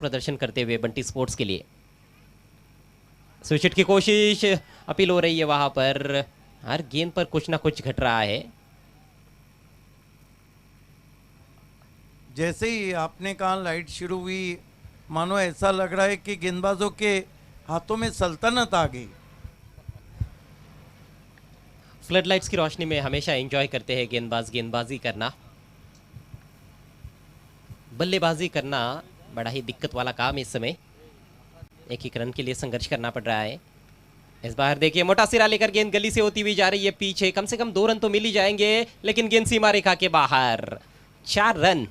प्रदर्शन करते हुए बंटी स्पोर्ट्स के लिए स्विच हिट की कोशिश अपील हो रही है वहां पर। हर गेंद पर कुछ ना कुछ घट रहा है। जैसे ही आपने कहा लाइट शुरू हुई, मानो ऐसा लग रहा है कि गेंदबाजों के हाथों में सल्तनत आ गई। फ्लड लाइट्स की रोशनी में हमेशा एंजॉय करते हैं गेंदबाजी करना। बल्लेबाजी करना बड़ा ही दिक्कत वाला काम इस समय। एक ही रन के लिए संघर्ष करना पड़ रहा है। इस बार देखिए मोटा सिरा लेकर गेंद गली से होती हुई जा रही है पीछे। कम से कम 2 रन तो मिल ही जाएंगे, लेकिन गेंद सीमा रेखा के बाहर। 4 रन।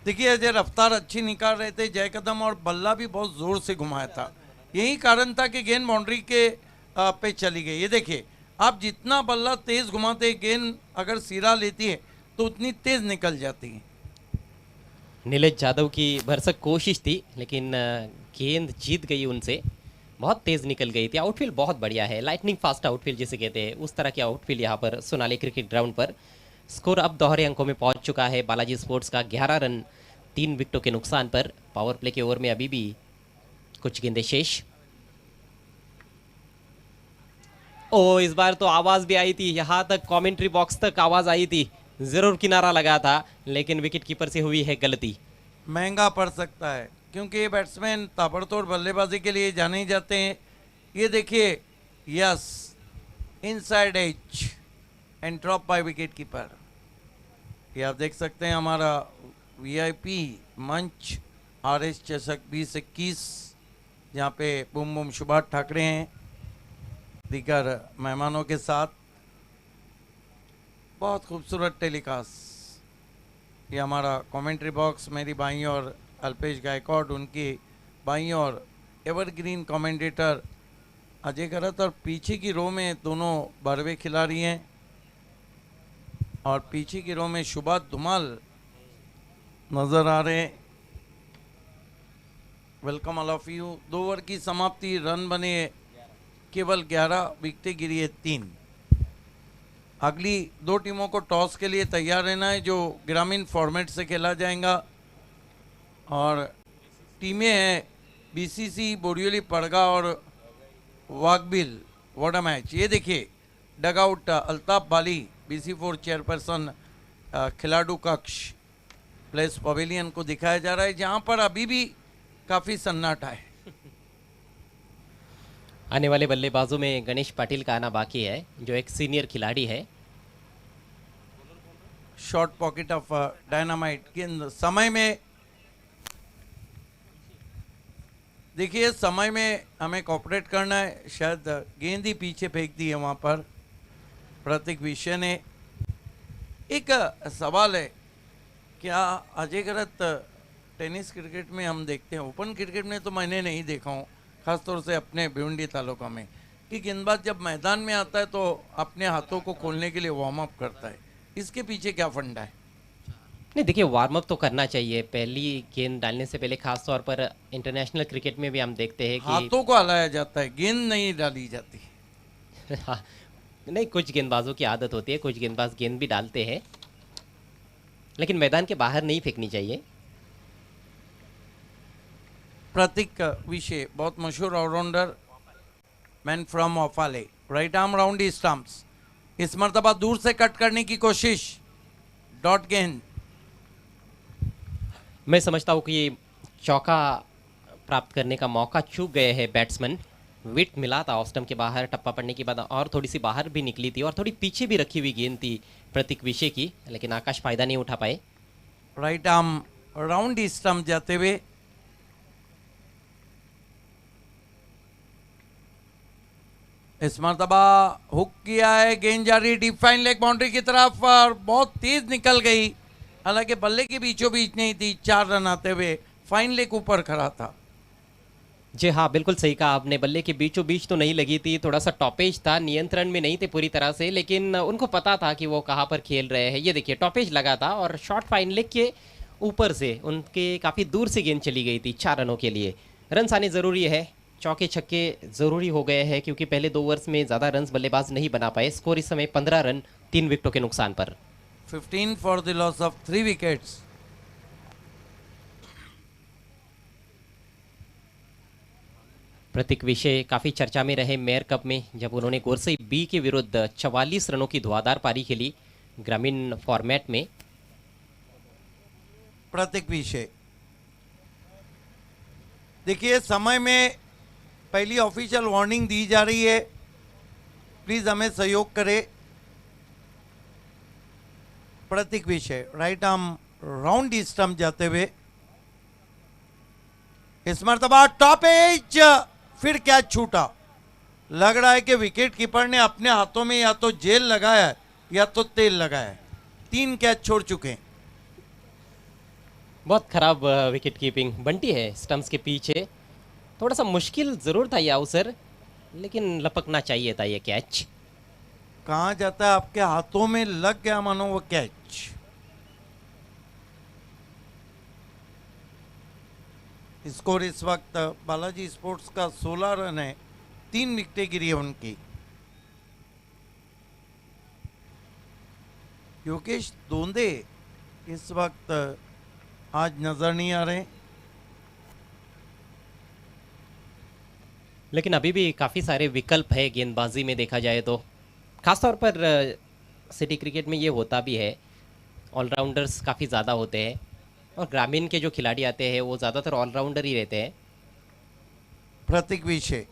देखिए अजय रफ्तार अच्छी निकाल रहे थे जय कदम, और बल्ला भी बहुत जोर से घुमाया था। यही कारण था कि गेंद बाउंड्री के पे चली गई। ये देखिए, आप जितना बल्ला तेज घुमाते, गेंद अगर सिरा लेती है तो उतनी तेज निकल जाती है। नीलेश यादव की भरसक कोशिश थी, लेकिन गेंद जीत गई उनसे। बहुत तेज निकल गई थी। आउटफील्ड बहुत बढ़िया है, लाइटनिंग फास्ट आउटफील्ड जिसे कहते हैं, उस तरह की आउटफील्ड यहाँ पर सोनाली क्रिकेट ग्राउंड पर। स्कोर अब दोहरे अंकों में पहुंच चुका है बालाजी स्पोर्ट्स का। 11 रन 3 विकेटों के नुकसान पर। पावर प्ले के ओवर में अभी भी कुछ गेंदें शेष। ओ, इस बार तो आवाज भी आई थी, यहाँ तक कमेंट्री बॉक्स तक आवाज आई थी। जरूर किनारा लगा था, लेकिन विकेट कीपर से हुई है गलती। महंगा पड़ सकता है, क्योंकि ये बैट्समैन ताबड़तोड़ बल्लेबाजी के लिए जाने ही जाते हैं। ये देखिए, yes, inside edge and drop by wicket keeper. ये आप देख सकते हैं हमारा वीआईपी मंच आरएस चषक 2021, जहाँ पे बूम बूम सुभाष ठाकरे हैं दीगर मेहमानों के साथ। बहुत खूबसूरत टेलीकास्ट। ये हमारा कमेंट्री बॉक्स, मेरी बाईं और अल्पेश गायकवाड, उनकी बाईं और एवरग्रीन कमेंटेटर अजय गरत, और पीछे की रो में दोनों 12वें खिलाड़ी हैं, और पीछे की रो में सुभाष धुमाल नजर आ रहे हैं। Welcome all of you. 2 over की समाप्ति, रन बने केवल 11, विकेटें गिरी है 3। अगली 2 टीमों को टॉस के लिए तैयार रहना है, जो ग्रामीण फॉर्मेट से खेला जाएगा। और टीमें हैं बीसीसी, बोरियोली, पड़गा और वागबिल। What a match. ये देखिए, डगआउट अल्ताफ बाली, BC4 चेयरपर्सन खिलाड़ू कक्ष प्लेस पवेलियन को दिखाया जा रहा है, जहां पर अभी भी काफी सन्नाटा है। आने वाले बल्लेबाजों में गणेश पाटिल का आना बाकी है, जो एक सीनियर खिलाड़ी है। शॉर्ट पॉकेट ऑफ डायनामाइट गेंद समय में, देखिए समय में हमें कॉपरेट करना है। शायद गेंद ही पीछे फेंक दी है वहां पर प्रतीक विषय ने। एक सवाल है, क्या अजय गरत टेनिस क्रिकेट में हम देखते हैं, ओपन क्रिकेट में तो मैंने नहीं देखा हूँ, खासतौर से अपने भिवंडी तालुका में, कि गेंदबाज जब मैदान में आता है तो अपने हाथों को खोलने के लिए वार्म अप करता है। इसके पीछे क्या फंडा है? नहीं, देखिए वार्म अप तो करना चाहिए पहली गेंद डालने से पहले। खास तौर पर इंटरनेशनल क्रिकेट में भी हम देखते हैं कि हाथों को हिलाया जाता है, गेंद नहीं डाली जाती। हाँ, नहीं, कुछ गेंदबाजों की आदत होती है, कुछ गेंदबाज गेंद भी डालते हैं, लेकिन मैदान के बाहर नहीं फेंकनी चाहिए। प्रतीक विषय बहुत मशहूर ऑलराउंडर, मैन फ्रॉम ऑफाले, राइट आर्म राउंड ही स्टंप्स। इस मर्तबा दूर से कट करने की कोशिश, डॉट गेंद। मैं समझता हूँ कि ये चौका प्राप्त करने का मौका चूक गए हैं बैट्समैन। विट मिला था ऑफ स्टंप के बाहर, टप्पा पड़ने के बाद और थोड़ी सी बाहर भी निकली थी, और थोड़ी पीछे भी रखी हुई गेंद थी प्रतीक विषय की, लेकिन आकाश फायदा नहीं उठा पाए। राइट आर्म राउंड ही स्टंप जाते हुए। इस मर्तबा हुक किया है, गेंद जारी डीप फाइन लेग बाउंड्री की तरफ, और बहुत तेज निकल गई। हालांकि बल्ले के बीचों बीच नहीं थी। 4 रन आते हुए फाइन लेग ऊपर खड़ा था। जी हाँ, बिल्कुल सही कहा आपने। बल्ले के बीचों बीच तो नहीं लगी थी, थोड़ा सा टॉपेज था, नियंत्रण में नहीं थे पूरी तरह से, लेकिन उनको पता था कि वो कहाँ पर खेल रहे हैं। ये देखिए, टॉपेज लगा था और शॉर्ट फाइन लेग के ऊपर से उनके काफ़ी दूर से गेंद चली गई थी 4 रनों के लिए। रन आने ज़रूरी है, चौके छक्के ज़रूरी हो गए हैं, क्योंकि पहले 2 ओवर्स में ज़्यादा रन बल्लेबाज नहीं बना पाए। स्कोर इस समय 15 रन 3 विकेटों के नुकसान पर। 15 for the loss of 3 wickets. Prateek विषय काफ़ी चर्चा में रहे मेयर कप में, जब उन्होंने गोरसई बी के विरुद्ध 44 रनों की धुआंधार पारी खेली ग्रामीण फॉर्मेट में। प्रतीक विषय देखिए, समय में पहली ऑफिशियल वार्निंग दी जा रही है, प्लीज हमें सहयोग करें। प्रतीक विषय राइट आर्म राउंड स्टंप जाते हुए, इस मरतबा टॉप एज, फिर कैच छूटा। लग रहा है कि विकेट कीपर ने अपने हाथों में या तो जेल लगाया है या तो तेल लगाया है। 3 कैच छोड़ चुके हैं। बहुत खराब विकेट कीपिंग बंटी है स्टंप्स के पीछे। थोड़ा सा मुश्किल ज़रूर था ये अवसर, लेकिन लपकना चाहिए था ये कैच। कहा जाता है आपके हाथों में लग गया मानो वो कैच। स्कोर इस वक्त बालाजी स्पोर्ट्स का 16 रन है, 3 विकेटें गिरी है उनकी। योगेश दोंदे इस वक्त आज नजर नहीं आ रहे, लेकिन अभी भी काफ़ी सारे विकल्प है गेंदबाजी में देखा जाए तो। खासतौर पर सिटी क्रिकेट में ये होता भी है, ऑलराउंडर्स काफ़ी ज़्यादा होते हैं और ग्रामीण के जो खिलाड़ी आते हैं वो ज़्यादातर ऑलराउंडर ही रहते हैं। प्रतीक विषय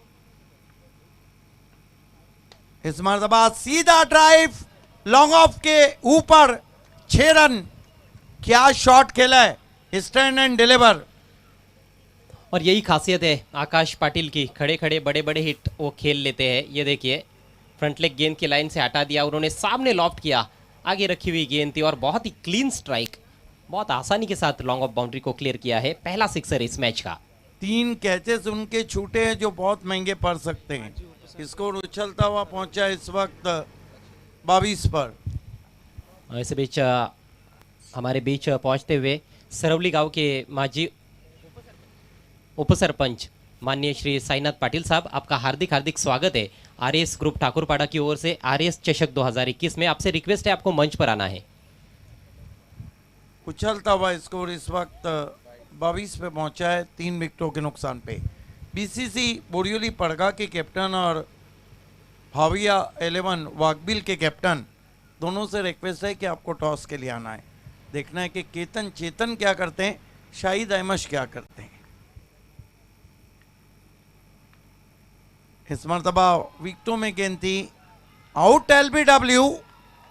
इस मरतबा सीधा ड्राइव लॉन्ग ऑफ के ऊपर, 6 रन। क्या शॉट खेला है, स्टैंड एंड डिलीवर। और यही खासियत है आकाश पाटिल की, खड़े खड़े बड़े बड़े हिट वो खेल लेते हैं। ये देखिए, फ्रंट लेग गेंद की लाइन से हटा दिया, उन्होंने सामने लॉफ्ट किया, आगे रखी हुई गेंद थी और बहुत ही क्लीन स्ट्राइक, बहुत आसानी के साथ लॉन्ग ऑफ बाउंड्री को क्लियर किया है। पहला सिक्सर इस मैच का। 3 कैचेस उनके छूटे हैं जो बहुत महंगे पड़ सकते हैं। स्कोर उछलता हुआ पहुंचा इस वक्त 22 पर। इस बीच हमारे बीच पहुंचते हुए सरवली गांव के माजी उपसरपंच माननीय श्री साईनाथ पाटिल साहब, आपका हार्दिक हार्दिक स्वागत है आरएस ग्रुप ठाकुरपाड़ा की ओर से आरएस चषक 2021 में। आपसे रिक्वेस्ट है, आपको मंच पर आना है। उछलता हुआ स्कोर इस वक्त 22 पे पहुंचा है, 3 विकेटों के नुकसान पे। बीसीसी बोरियोली पड़गा के कैप्टन और भाविया 11 वागबिल के कैप्टन दोनों से रिक्वेस्ट है कि आपको टॉस के लिए आना है। देखना है कि केतन चेतन क्या करते हैं, शाहिद अहमद क्या करते हैं। इस मरतबा विकेटों में गेंद थी, आउट एलबीडब्ल्यू,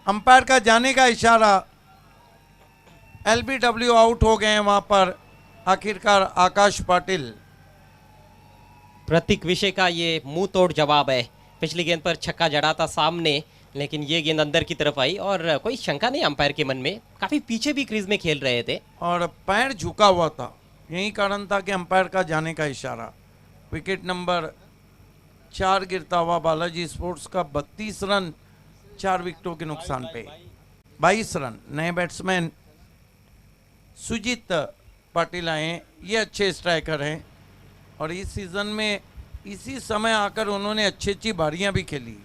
अंपायर का जाने का इशारा। एलबीडब्ल्यू आउट हो गए हैं वहां पर आखिरकार आकाश पाटिल। प्रतीक विषय का ये मुंह तोड़ जवाब है। पिछली गेंद पर छक्का जड़ा था सामने, लेकिन ये गेंद अंदर की तरफ आई और कोई शंका नहीं अंपायर के मन में। काफी पीछे भी क्रीज में खेल रहे थे और पैर झुका हुआ था, यही कारण था कि अंपायर का जाने का इशारा। विकेट नंबर 4 गिरता हुआ बालाजी स्पोर्ट्स का 32 रन 4 विकेटों के नुकसान पे। 22 रन। नए बैट्समैन सुजीत पाटिल आए, ये अच्छे स्ट्राइकर हैं और इस सीजन में इसी समय आकर उन्होंने अच्छी अच्छी बारियां भी खेली।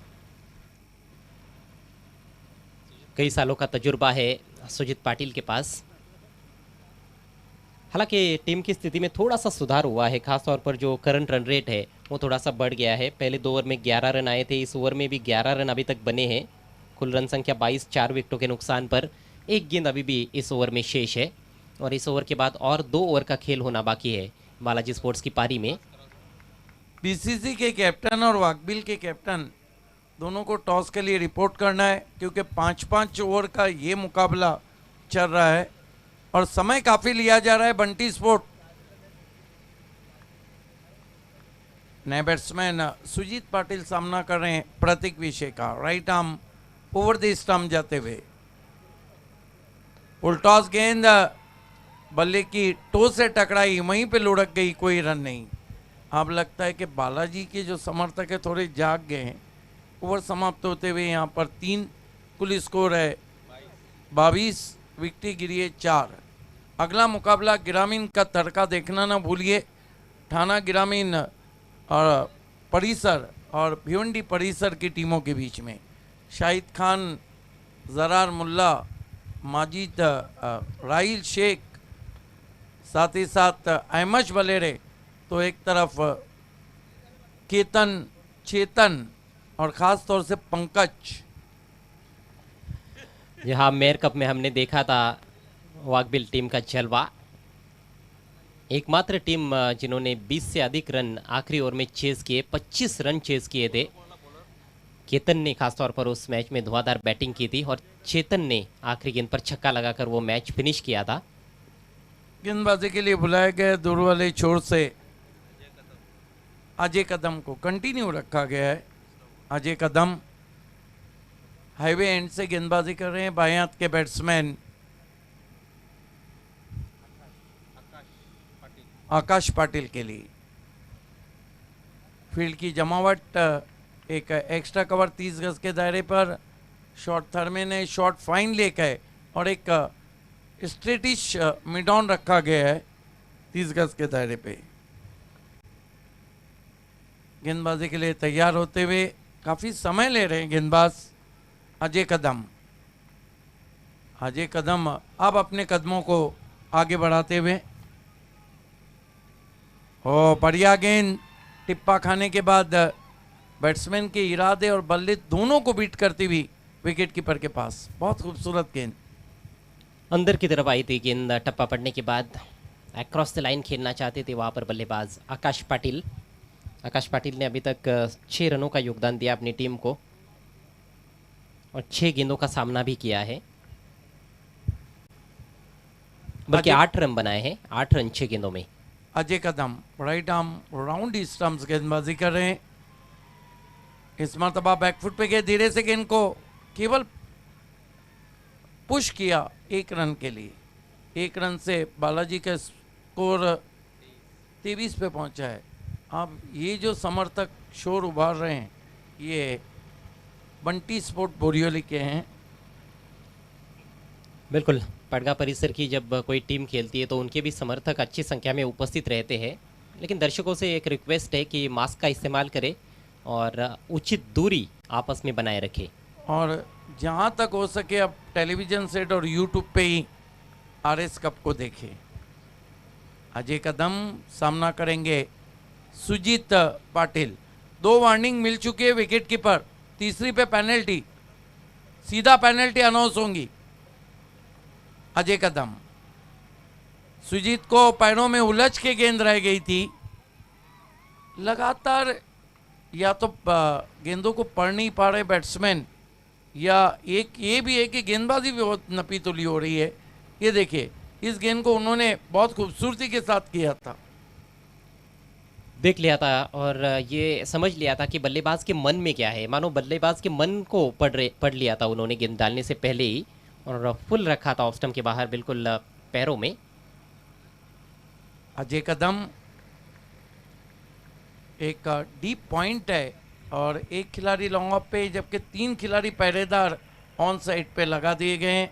कई सालों का तजुर्बा है सुजीत पाटिल के पास। हालांकि टीम की स्थिति में थोड़ा सा सुधार हुआ है, खासतौर पर जो करंट रन रेट है वो थोड़ा सा बढ़ गया है। पहले 2 ओवर में 11 रन आए थे, इस ओवर में भी 11 रन अभी तक बने हैं। कुल रन संख्या 22, 4 विकेटों के नुकसान पर। एक गेंद अभी भी इस ओवर में शेष है और इस ओवर के बाद और 2 ओवर का खेल होना बाकी है बालाजी स्पोर्ट्स की पारी में। बीसीसी के कैप्टन और वाकबिल के कैप्टन दोनों को टॉस के लिए रिपोर्ट करना है, क्योंकि 5-5 ओवर का ये मुकाबला चल रहा है और समय काफी लिया जा रहा है। बंटी स्पोर्ट नए बैट्समैन सुजीत पाटिल सामना कर रहे हैं प्रतीक विषय का। Right arm over the stump जाते हुए, उल्टॉस गेंद बल्ले की टो से टकराई, वहीं पे लुढ़क गई, कोई रन नहीं। अब लगता है कि बालाजी के जो समर्थक है थोड़े जाग गए हैं। ओवर समाप्त होते हुए यहाँ पर 3 कुल स्कोर है 22, विकेट गिरी है 4। अगला मुकाबला ग्रामीण का तड़का देखना ना भूलिए। ठाना ग्रामीण और परिसर और भिवंडी परिसर की टीमों के बीच में शाहिद खान, जरार मुल्ला, माजिद राइल शेख, साथ ही साथ अहमद बलेरे तो एक तरफ केतन, चेतन और ख़ास तौर से पंकज। यहाँ मेयर कप में हमने देखा था वाघबिल टीम का जलवा। एकमात्र टीम जिन्होंने 20 से अधिक रन आखिरी ओवर में चेस किए, 25 रन चेस किए थे। केतन ने खासतौर पर उस मैच में धुआंधार बैटिंग की थी और चेतन ने आखिरी गेंद पर छक्का लगाकर वो मैच फिनिश किया था। गेंदबाजी के लिए बुलाए गए दूर वाले छोर से अजय कदम को कंटिन्यू रखा गया है। अजय कदम हाईवे एंड से गेंदबाजी कर रहे हैं, बाएं हाथ के बैट्समैन आकाश पाटिल के लिए। फील्ड की जमावट, एक एक्स्ट्रा कवर 30 गज के दायरे पर, शॉर्ट थर्मे ने शॉर्ट फाइन लेकर है और एक स्ट्रेटिश मिड ऑन रखा गया है 30 गज के दायरे पे। गेंदबाजी के लिए तैयार होते हुए काफ़ी समय ले रहे हैं गेंदबाज अजय कदम। अजय कदम अब अपने कदमों को आगे बढ़ाते हुए, ओ बढ़िया गेंद, टिप्पा खाने के बाद बैट्समैन के इरादे और बल्ले दोनों को बीट करती हुई विकेट कीपर के पास। बहुत खूबसूरत गेंद अंदर की तरफ आई थी गेंद, टप्पा पड़ने के बाद अक्रॉस द लाइन खेलना चाहते थे वहाँ पर बल्लेबाज आकाश पाटिल। आकाश पाटिल ने अभी तक 6 रनों का योगदान दिया अपनी टीम को और 6 गेंदों का सामना भी किया है, बल्कि 8 रन बनाए हैं, 8 रन 6 गेंदों में। Ajay Kadam right arm round stumps गेंदबाजी कर रहे हैं। इस मरतबा बैकफुट पे गए, धीरे से गेंद को केवल पुश किया 1 रन के लिए। 1 रन से बालाजी का स्कोर 23 पे पहुंचा है। अब ये जो समर्थक शोर उभार रहे हैं ये बंटी स्पोर्ट बोरियोली के हैं। बिल्कुल, पड़गा परिसर की जब कोई टीम खेलती है तो उनके भी समर्थक अच्छी संख्या में उपस्थित रहते हैं, लेकिन दर्शकों से एक रिक्वेस्ट है कि मास्क का इस्तेमाल करें और उचित दूरी आपस में बनाए रखें। और जहाँ तक हो सके अब टेलीविज़न सेट और यूट्यूब पे ही आरएस कप को देखें। अजय कदम सामना करेंगे सुजीत पाटिल। 2 वार्निंग मिल चुकी है विकेट कीपर, तीसरी पे पेनल्टी, सीधा पेनल्टी अनाउंस होंगी। अजय कदम, सुजीत को पैरों में उलझ के गेंद रह गई थी, लगातार या तो गेंदों को पढ़ नहीं पा रहे बैट्समैन, या एक ये भी है कि गेंदबाजी भी बहुत नपी तुली हो रही है। ये देखिए, इस गेंद को उन्होंने बहुत खूबसूरती के साथ किया था, देख लिया था और ये समझ लिया था कि बल्लेबाज के मन में क्या है। मानो बल्लेबाज के मन को पढ़ लिया था उन्होंने गेंद डालने से पहले ही, और फुल रखा था ऑफ स्टंप के बाहर बिल्कुल पैरों में। अजय कदम, एक डीप पॉइंट है और एक खिलाड़ी लॉन्ग ऑफ पे, जबकि 3 खिलाड़ी पहरेदार ऑन साइड पे लगा दिए गए हैं।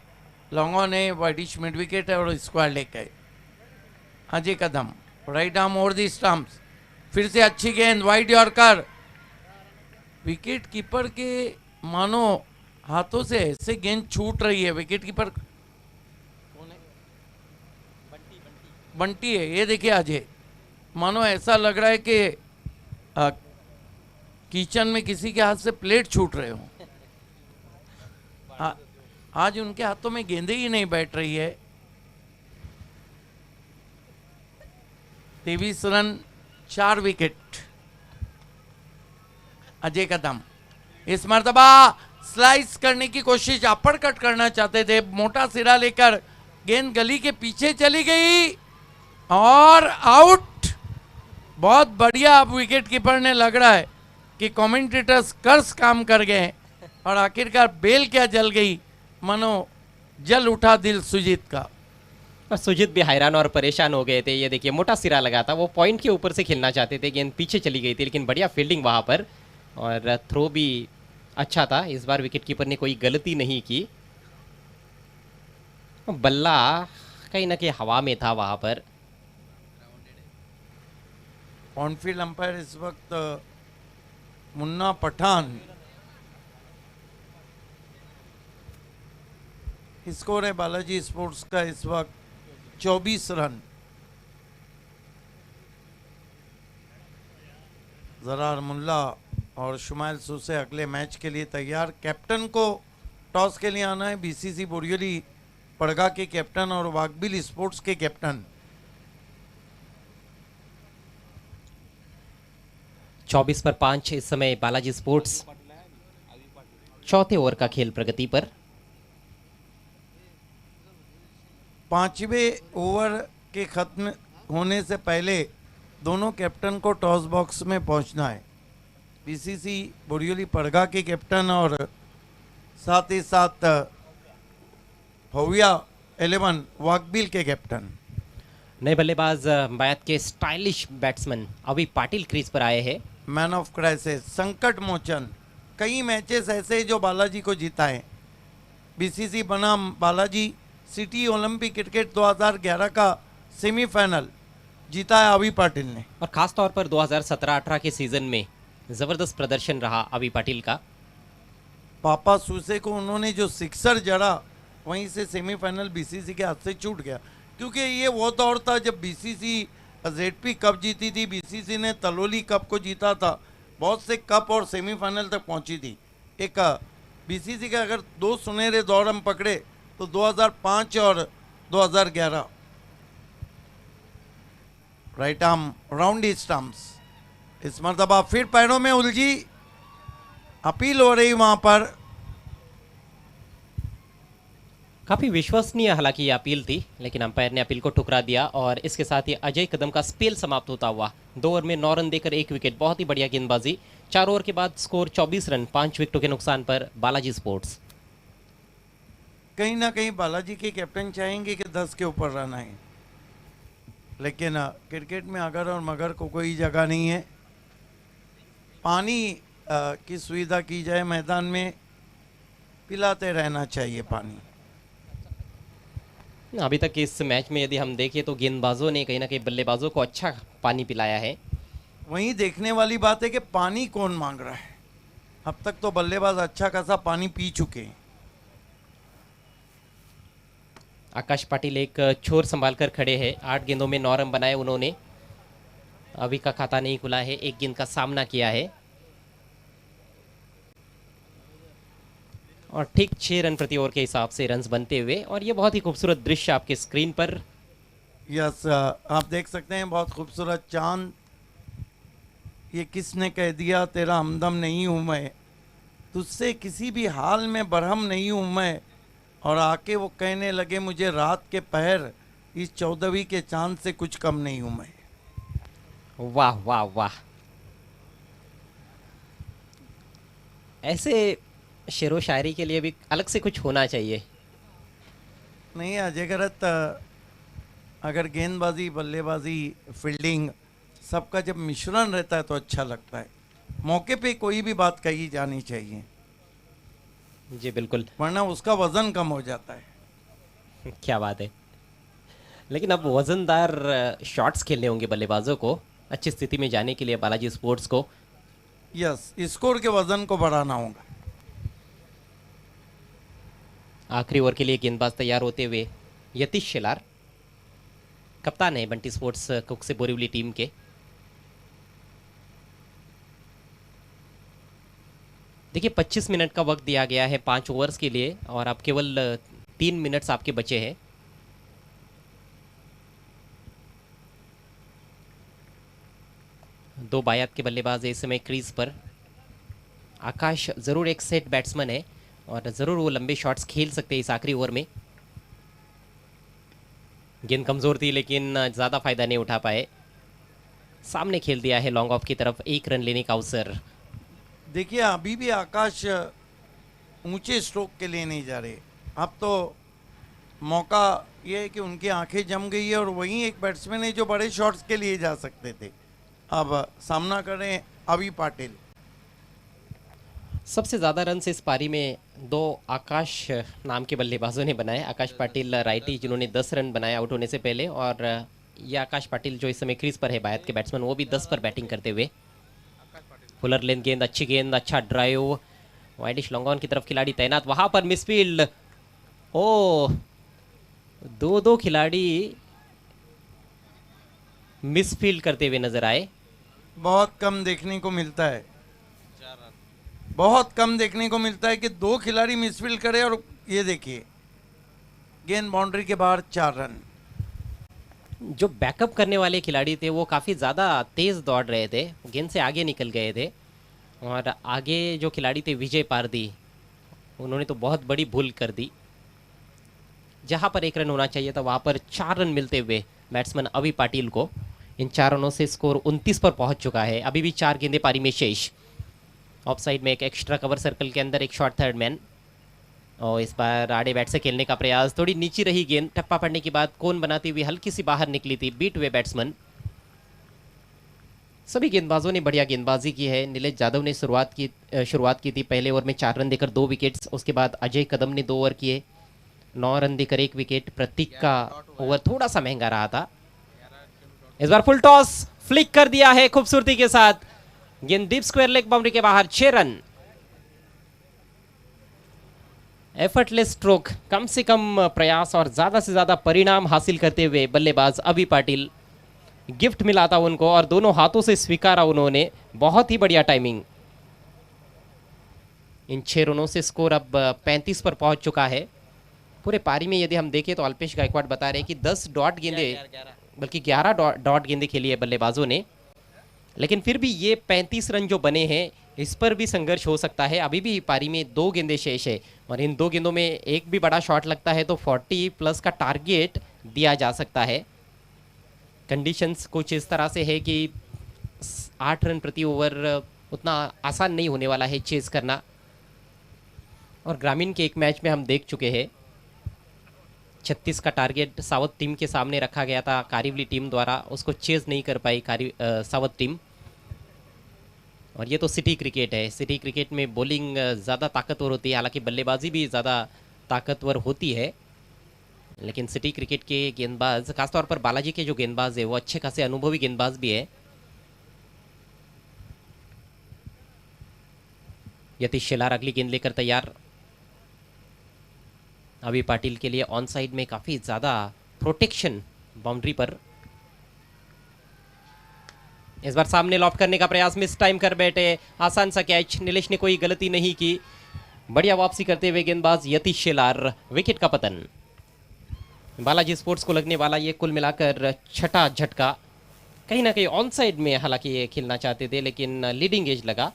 लॉन्ग ऑन है, वाइडिश मिड विकेट है और स्क्वायर लेग है। Ajay Kadam right arm over the stumps, फिर से अच्छी गेंद, वाइड यॉर्कर। विकेट कीपर के मानो हाथों से ऐसे गेंद छूट रही है। विकेट कीपर कौन है? बंटी है। ये देखिए अजय, मानो ऐसा लग रहा है कि किचन में किसी के हाथ से प्लेट छूट रहे हो। आज उनके हाथों में गेंदे ही नहीं बैठ रही है। 23 रन 4 विकेट। अजय कदम इस मर्तबा स्लाइस करने की कोशिश, अपर कट करना चाहते थे, मोटा सिरा लेकर गेंद गली के पीछे चली गई और आउट। बहुत बढ़िया। अब विकेट कीपर ने लग रहा है कि कमेंटेटर्स कर्स काम कर गए और आखिरकार बेल क्या जल गई, मनो जल उठा दिल सुजीत का। और सुजीत भी हैरान और परेशान हो गए थे। ये देखिए, मोटा सिरा लगा था, वो पॉइंट के ऊपर से खेलना चाहते थे, गेंद पीछे चली गई थी, लेकिन बढ़िया फील्डिंग वहाँ पर और थ्रो भी अच्छा था। इस बार विकेट कीपर ने कोई गलती नहीं की। बल्ला कहीं ना कहीं हवा में था वहाँ पर। ऑनफील्ड अंपायर इस वक्त मुन्ना पठान। स्कोर है बालाजी स्पोर्ट्स का इस वक्त 24 रन। जरार मुल्ला और शुमाइल सूसे अगले मैच के लिए तैयार। कैप्टन को टॉस के लिए आना है, बीसीसी बोरियोली पड़गा के कैप्टन और वाकबिल स्पोर्ट्स के कैप्टन। 24 पर 5 इस समय बालाजी स्पोर्ट्स चौथे ओवर का खेल प्रगति पर। 5वें ओवर के खत्म होने से पहले दोनों कैप्टन को टॉस बॉक्स में पहुंचना है। बीसीसी बोरियोली पड़गा के कैप्टन और साथ ही साथ भव्या 11 वाकबिल के कैप्टन। नए बल्लेबाज बायत के स्टाइलिश बैट्समैन अभी पाटिल क्रीज पर आए हैं। मैन ऑफ क्राइसिस, संकट मोचन, कई मैचेस ऐसे जो बालाजी को जीता है। बीसीसी बनाम बालाजी सिटी ओलंपिक क्रिकेट 2011 का सेमीफाइनल जीता है अभी पाटिल ने। और खास तौर पर 2017-18 के सीजन में जबरदस्त प्रदर्शन रहा अभी पाटिल का। पापा सूसे को उन्होंने जो सिक्सर जड़ा वहीं से सेमीफाइनल बीसीसी के हाथ से छूट गया, क्योंकि ये वो दौर था जब बीसीसी जेडपी कप जीती थी, बीसीसी ने तलोली कप को जीता था, बहुत से कप और सेमीफाइनल तक पहुंची थी। एक बीसीसी के अगर दो सुनहरे दौर हम पकड़े तो 2005 और 2011। राइट आर्म राउंड स्टम्प्स, इस मरतबा फिर पैरों में उलझी, अपील हो रही वहां पर। काफी विश्वसनीय हालांकि ये अपील थी, लेकिन अंपायर ने अपील को ठुकरा दिया और इसके साथ ही अजय कदम का स्पेल समाप्त होता हुआ। 2 ओवर में 9 रन देकर 1 विकेट, बहुत ही बढ़िया गेंदबाजी। 4 ओवर के बाद स्कोर 24 रन 5 विकेटों के नुकसान पर बालाजी स्पोर्ट्स। कहीं ना कहीं बालाजी के कैप्टन चाहेंगे कि 10 के ऊपर रन आए, लेकिन क्रिकेट में अगर और मगर को कोई जगह नहीं है। पानी की सुविधा की जाए, मैदान में पिलाते रहना चाहिए पानी। अभी तक इस मैच में यदि हम देखें तो गेंदबाजों ने कहीं ना कहीं बल्लेबाजों को अच्छा पानी पिलाया है। वहीं देखने वाली बात है कि पानी कौन मांग रहा है। अब तक तो बल्लेबाज अच्छा खासा पानी पी चुके हैं। आकाश पाटिल एक छोर संभाल कर खड़े हैं। 8 गेंदों में 9 रन बनाए उन्होंने। अभी का खाता नहीं खुला है, 1 गेंद का सामना किया है और ठीक 6 रन प्रति ओवर के हिसाब से रन्स बनते हुए। और ये बहुत ही खूबसूरत दृश्य आपके स्क्रीन पर। यस, आप देख सकते हैं बहुत खूबसूरत चांद। ये किसने कह दिया तेरा हमदम नहीं हूँ मैं, तुझसे किसी भी हाल में बरहम नहीं हूँ मैं, और आके वो कहने लगे मुझे रात के पहर, इस 14वीं के चांद से कुछ कम नहीं हूँ मैं। वाह वाह वाह, ऐसे शेरो शायरी के लिए भी अलग से कुछ होना चाहिए। नहीं अजय गरत, अगर गेंदबाजी, बल्लेबाजी, फील्डिंग सबका जब मिश्रण रहता है तो अच्छा लगता है। मौके पे कोई भी बात कही जानी चाहिए, जी बिल्कुल, वरना उसका वजन कम हो जाता है। क्या बात है। लेकिन अब वजनदार शॉट्स खेलने होंगे बल्लेबाजों को अच्छी स्थिति में जाने के लिए बालाजी स्पोर्ट्स को। यस, स्कोर के वजन को बढ़ाना होगा। आखिरी ओवर के लिए गेंदबाज तैयार होते हुए यतीश शेलार, कप्तान है बंटी स्पोर्ट्स कुक से बोरीवली टीम के। देखिए 25 मिनट का वक्त दिया गया है 5 ओवर्स के लिए और अब केवल 3 मिनट्स आपके बचे हैं। दो बायात के बल्लेबाज इस समय क्रीज पर। आकाश जरूर एक सेट बैट्समैन है और जरूर वो लंबे शॉट्स खेल सकते हैं इस आखिरी ओवर में। गेंद कमजोर थी लेकिन ज्यादा फायदा नहीं उठा पाए। सामने खेल दिया है लॉन्ग ऑफ की तरफ, 1 रन लेने का अवसर। देखिए अभी भी आकाश ऊंचे स्ट्रोक के लिए नहीं जा रहे। अब तो मौका ये है कि उनकी आंखें जम गई है और वहीं एक बैट्समैन है जो बड़े शॉट्स के लिए जा सकते थे। अब सामना करें अभी पाटिल। सबसे ज़्यादा रन इस पारी में 2 आकाश नाम के बल्लेबाजों ने बनाए। आकाश पाटिल राइटी जिन्होंने 10 रन बनाए आउट होने से पहले, और ये आकाश पाटिल जो इस समय क्रीज पर है बायत के बैट्समैन, वो भी 10 पर बैटिंग करते हुए। फुलर लेंथ गेंद, अच्छी गेंद, अच्छा ड्राइव, वाइडिश लॉन्ग ऑन की तरफ खिलाड़ी तैनात, वहां पर मिसफील्ड। ओ 2 खिलाड़ी मिसफील्ड करते हुए नजर आए। बहुत कम देखने को मिलता है, बहुत कम देखने को मिलता है कि दो खिलाड़ी मिसफील्ड करे और ये देखिए गेंद बाउंड्री के बाहर 4 रन। जो बैकअप करने वाले खिलाड़ी थे वो काफ़ी ज़्यादा तेज़ दौड़ रहे थे, गेंद से आगे निकल गए थे। और आगे जो खिलाड़ी थे विजय पारदी, उन्होंने तो बहुत बड़ी भूल कर दी। जहां पर 1 रन होना चाहिए था वहां पर 4 रन मिलते हुए बैट्समैन अभी पाटिल को इन 4 रनों से स्कोर 29 पर पहुंच चुका है। अभी भी 4 गेंदें पारी में शेष। ऑफ साइड में एक एक्स्ट्रा कवर सर्कल के अंदर एक शॉट थर्ड मैन, और इस बार आड़े बैट से खेलने का प्रयास, थोड़ी नीची रही गेंद, टप्पा पड़ने के बाद कोन बनाती हुई हल्की सी बाहर निकली थी, बीट हुए बैट्समैन। सभी गेंदबाजों ने बढ़िया गेंदबाजी की है। नीलेश यादव ने शुरुआत की थी पहले ओवर में 4 रन देकर 2 विकेट्स। उसके बाद अजय कदम ने 2 ओवर किए, 9 रन देकर 1 विकेट। प्रतीक का ओवर थोड़ा सा महंगा रहा था। इस बार फुल टॉस फ्लिक कर दिया है खूबसूरती के साथ, गेंद डीप स्क्वायर लेग बाउंड्री के बाहर, 6 रन। एफर्टलेस स्ट्रोक, कम से कम प्रयास और ज्यादा से ज्यादा परिणाम हासिल करते हुए बल्लेबाज अभी पाटिल, गिफ्ट मिला था उनको और दोनों हाथों से स्वीकारा उन्होंने। बहुत ही बढ़िया टाइमिंग। इन 6 रनों से स्कोर अब 35 पर पहुंच चुका है। पूरे पारी में यदि हम देखें तो अल्पेश गायकवाड़ बता रहे हैं कि 10 डॉट गेंदे, बल्कि 11 डॉट गेंदे खेली है बल्लेबाजों ने, लेकिन फिर भी ये 35 रन जो बने हैं इस पर भी संघर्ष हो सकता है। अभी भी पारी में 2 गेंदें शेष है और इन 2 गेंदों में एक भी बड़ा शॉट लगता है तो 40 प्लस का टारगेट दिया जा सकता है। कंडीशंस कुछ इस तरह से है कि 8 रन प्रति ओवर उतना आसान नहीं होने वाला है चेज करना। और ग्रामीण के एक मैच में हम देख चुके हैं 36 का टारगेट सावत टीम के सामने रखा गया था कारिवली टीम द्वारा, उसको चेज नहीं कर पाई सावत टीम। और ये तो सिटी क्रिकेट है, सिटी क्रिकेट में बॉलिंग ज़्यादा ताकतवर होती है, हालांकि बल्लेबाजी भी ज़्यादा ताकतवर होती है, लेकिन सिटी क्रिकेट के गेंदबाज, खासतौर पर बालाजी के जो गेंदबाज है वो अच्छे खासे अनुभवी गेंदबाज भी है। यतीश शेलार अगली गेंद लेकर तैयार। अभी पाटिल के लिए ऑन साइड में काफी ज्यादा प्रोटेक्शन बाउंड्री पर। इस बार सामने लॉफ्ट करने का प्रयास, मिस टाइम कर बैठे, आसान सा कैच। नीलेश ने कोई गलती नहीं की, बढ़िया वापसी करते हुए गेंदबाज यतीश शेलार, विकेट का पतन। बालाजी स्पोर्ट्स को लगने वाला ये कुल मिलाकर 6ठा झटका। कहीं ना कहीं ऑन साइड में हालांकि ये खेलना चाहते थे लेकिन लीडिंग एज लगा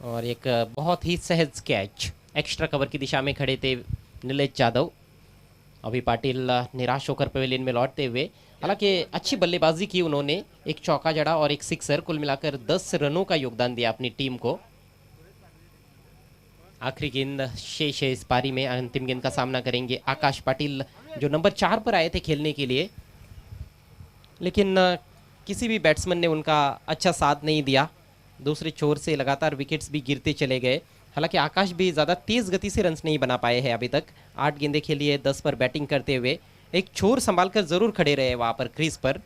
और एक बहुत ही सहज कैच। एक्स्ट्रा कवर की दिशा में खड़े थे नीलेश यादव। अभी पाटिल निराश होकर पवेलियन में लौटते हुए, हालांकि अच्छी बल्लेबाजी की उन्होंने, एक चौका जड़ा और एक सिक्सर, कुल मिलाकर 10 रनों का योगदान दिया अपनी टीम को। आखिरी गेंद शेष है इस पारी में, अंतिम गेंद का सामना करेंगे आकाश पाटिल जो नंबर 4 पर आए थे खेलने के लिए, लेकिन किसी भी बैट्समैन ने उनका अच्छा साथ नहीं दिया। दूसरे छोर से लगातार विकेट्स भी गिरते चले गए। हालांकि आकाश भी ज़्यादा तेज़ गति से रन्स नहीं बना पाए हैं अभी तक। 8 गेंदें खेली है 10 पर बैटिंग करते हुए, एक छोर संभाल कर ज़रूर खड़े रहे वहाँ पर क्रीज पर,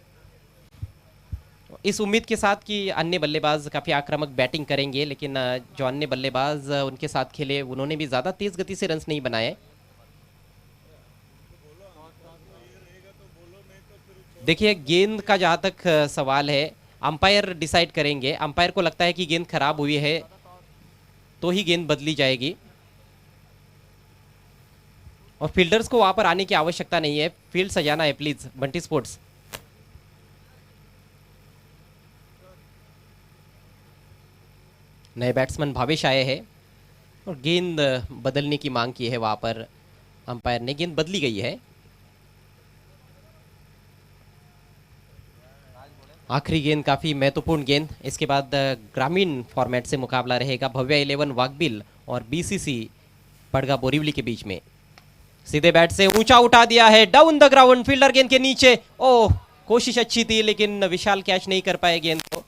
इस उम्मीद के साथ कि अन्य बल्लेबाज काफ़ी आक्रामक बैटिंग करेंगे, लेकिन जो अन्य बल्लेबाज उनके साथ खेले उन्होंने भी ज़्यादा तेज़ गति से रन्स नहीं बनाए। देखिए गेंद का जहाँ तक सवाल है अंपायर डिसाइड करेंगे। अंपायर को लगता है कि गेंद खराब हुई है तो ही गेंद बदली जाएगी और फील्डर्स को वहां पर आने की आवश्यकता नहीं है। फील्ड सजाना है प्लीज बंटी स्पोर्ट्स। नए बैट्समैन भावेश आए हैं और गेंद बदलने की मांग की है वहां पर अंपायर ने। गेंद बदली गई है। आखिरी गेंद काफी महत्वपूर्ण गेंद। इसके बाद ग्रामीण फॉर्मेट से मुकाबला रहेगा भव्या 11 वागबिल और बीसीसी पड़गा बोरीवली के बीच में। सीधे बैट से ऊंचा उठा दिया है, डाउन द ग्राउंड, फील्डर गेंद के नीचे। ओह, कोशिश अच्छी थी लेकिन विशाल कैच नहीं कर पाए गेंद को,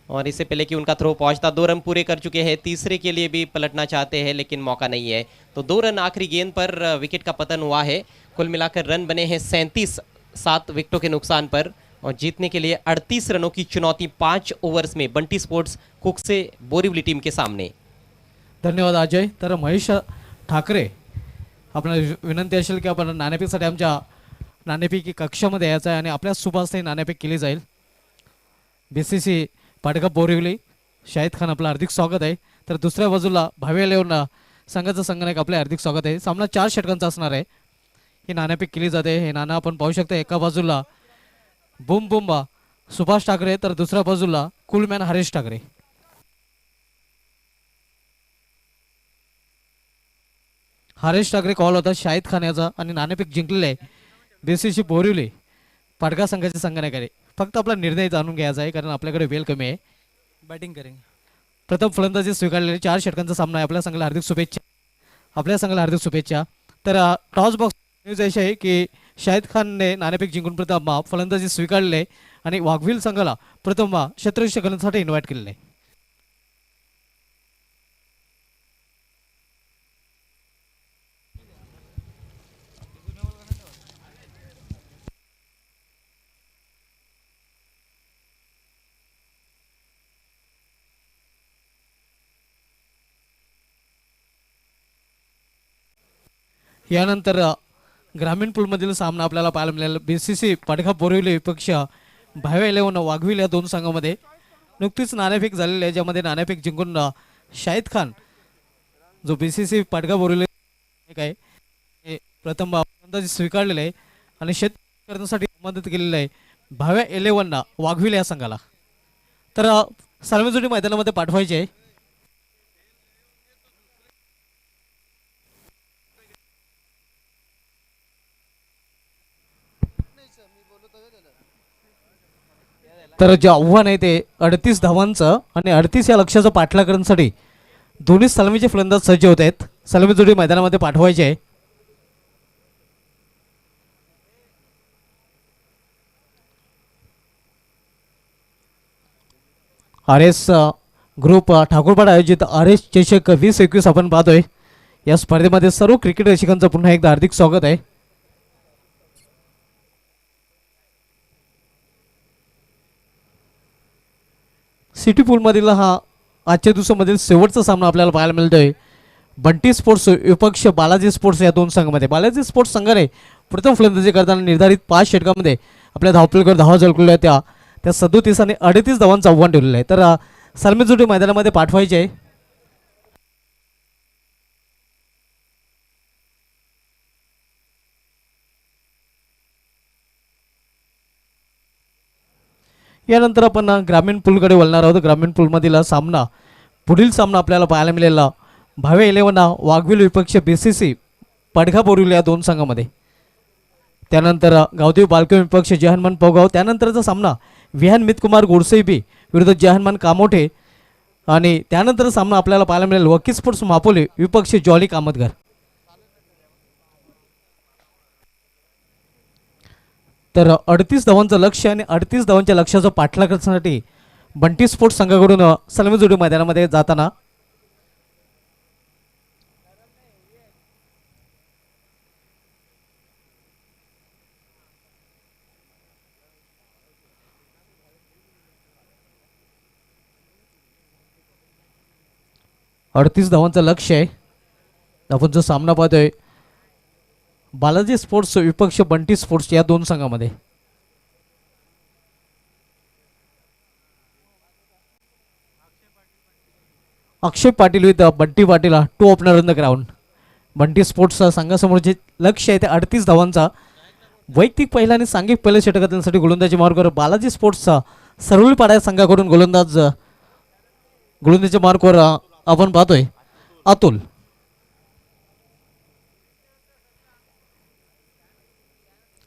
और इससे पहले कि उनका थ्रो पहुंचता 2 रन पूरे कर चुके हैं। तीसरे के लिए भी पलटना चाहते हैं लेकिन मौका नहीं है, तो 2 रन आखिरी गेंद पर विकेट का पतन हुआ है। कुल मिलाकर रन बने हैं 37 7 विकेटों के नुकसान पर, और जीतने के लिए 38 रनों की चुनौती 5 ओव्हर्स में बंटी स्पोर्ट्स कुक से बोरीवली टीम के सामने। धन्यवाद अजय. तर महेश ठाकरे, आपल्याला विनंती असेल की आपण नाणेफेकसाठी आमच्या नाणेफेकी कक्षामध्ये यायचं आहे आणि आपल्याच सुभासही नाणेफेक केली जाईल. बीसीसी पाडगा बोरिवली शाहिद खान आपलं हार्दिक स्वागत आहे. तर दुसऱ्या बाजूला भावे लेऊन संघाचं संघनायक आपले हार्दिक स्वागत आहे. सामना 4 षटकांचा असणार आहे. ही नाणेफेक केली जाते. हे नाणं आपण पाहू शकता. एका बाजूला बुम बुम्बा सुभाष ठाकरे तर दुसऱ्या बाजूला कुलमॅन हरीश ठाकरे. हरीश ठाकरे कॉल होता शाहिद खान याचा आणि नाणेफेक जिंकलेले आहे बीसीसी बोरिवली पाडगा संघाचे संघनायक आहे. फक्त आपला निर्णय जाणून घ्यायचा आहे कारण आपल्याकडे वेळ कमी आहे. बैटिंग करेंगे. प्रथम फलंदाजी स्वीकारलेले 4 षटकांचा सामना आहे. आपल्या संघाला हार्दिक शुभेच्छा. आपल्या संघाला हार्दिक शुभेच्छा. तर टॉस बॉक्स न्यूज अशी आहे की शाहिद खानने नाणेफेक जिंकून प्रथम फलंदाजी स्वीकारलेली आहे आणि वाघविल संघाला प्रथम क्षेत्ररक्षक करण्यासाठी इन्व्हाइट केलेले आहे. यानंतर ग्रामीण पूलमधील सामना आपल्याला पाहायला मिळाला. बीसीसी पाडगा बोरिवली विपक्ष भावे 11 वाघविल या दोन संघामध्ये नुकतीच नाणेफेक झालेली आहे ज्यामध्ये नाणेफेक जिंकून शाहिद खान जो बीसीसी पाडगा बोरिवली आहे हे प्रथम फलंदाजी स्वीकारलेले आहे आणि क्षेत्र करण्यासाठी मदत केलेली आहे भाव्या 11 वाघविल या संघाला. तर सालमेजोडी मैदानामध्ये पाठवायचे आहे. तर जे आव्हान आहे ते 38 धावांचं आणि 38 या लक्ष्याचं पाठलाग करण्यासाठी दोन्ही सलामीचे फलंदाज सज्ज होत आहेत. सलामी जोडी मैदानामध्ये पाठवायचे आहे. आर एस ग्रुप ठाकूरपाडा आयोजित आर एस चषक 2021 आपण पाहतोय. या स्पर्धेमध्ये सर्व क्रिकेट रसिकांचं पुन्हा एकदा हार्दिक स्वागत आहे. सिटी पूलमधील हा आजच्या दिवसामधील शेवटचा सामना आपल्याला पाहायला मिळतोय. बंटी स्पोर्ट्स विपक्ष बालाजी स्पोर्ट्स या दोन संघामध्ये. बालाजी स्पोर्ट्स संघाने प्रथम फलंदाजी करताना निर्धारित 5 षटकामध्ये आपल्या धावपलकर धावा झळकवल्या त्या 37 आणि 38 धावांचं आव्हान ठेवलेलं आहे. तर सलमी जोडी मैदानामध्ये पाठवायचे आहे. यानंतर आपण ग्रामीण पूलकडे वळणार आहोत. ग्रामीण पूलमधील सामना पुढील सामना आपल्याला पाहायला मिळाला भावे 11 वाघविल विपक्ष बीसीसी पाडगा बोरिवली या दोन संघामध्ये. त्यानंतर गावदेव बालके विपक्ष जय हनुमान पोगाव. त्यानंतरचा सामना विहान मितकुमार गोडसेबी विरुद्ध जय हनुमान कामोठे आणि त्यानंतर सामना आपल्याला पाहायला मिळेल वकील स्पोर्ट्स मापोली विपक्ष जॉली कामतगर. तर 38 धावांचं लक्ष्य आणि 38 धावांच्या लक्ष्याचं पाठलाग करण्यासाठी बंटी स्पोर्ट्स संघाकडून सलमी जोडी मैदानामध्ये जाताना अडतीस धावांचं लक्ष्य आहे. आपण जो सामना पाहतोय बालाजी स्पोर्ट्स विपक्ष बंटी स्पोर्ट्स या दोन संघामध्ये. Akshay Patil with Bunty Patil two opener in the ground. Bunty sports संघासमोर जे लक्ष्य आहे ते 38 धावांचा वैयक्तिक पहिला आणि सांघिक पहिल्या षटकांसाठी गोलंदाजी मार्गावर बालाजी स्पोर्ट्सचा सरवळी पाडा संघाकडून गोलंदाजीच्या मार्गावर आपण पाहतोय अतुल.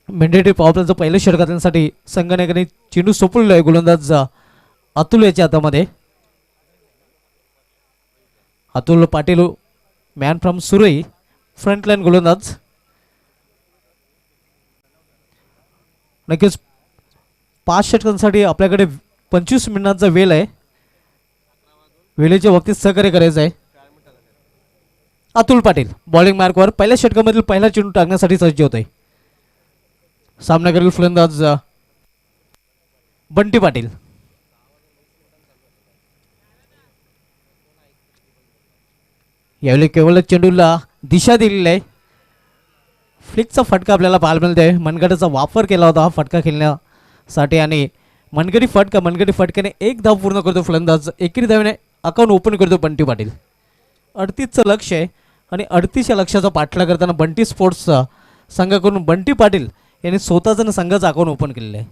मेंडेटरी पॉवरप्लेचं पहिल्या षटकांसाठी संघनायकाने चेंडू सोपवलेला आहे गोलंदाज अतुल याच्या हातामध्ये. Atul Patil man from Surai frontline गोलंदाज. नक्कीच 5 षटकांसाठी आपल्याकडे 25 मिनिटांचा वेळ आहे. वेळेच्या बाबतीत सहकार्य करायचं आहे. अतुल पाटील बॉलिंग मार्कवर पहिल्या षटकामधील पहिला चेंडू टाकण्यासाठी सज्ज होत आहे. सामना करेल फलंदाज बंटी पाटील. यावेळी केवळ चेंडूला दिशा दिलेली आहे. फ्लिकचा फटका आपल्याला पाहायला मिळतोय. मनगटाचा वापर केला होता हा फटका खेळण्यासाठी आणि मनगटी फटक्याने एक धाव पूर्ण करतो फलंदाज. एकेरी धावेने अकाउंट ओपन करतो बंटी पाटील. 38चं लक्ष आहे आणि 38 लक्षाचा पाठलाग करताना बंटी स्पोर्ट्सचा संघाकडून बंटी पाटील यांनी स्वतःचं संघाचं अकाउंट ओपन केलेलं आहे.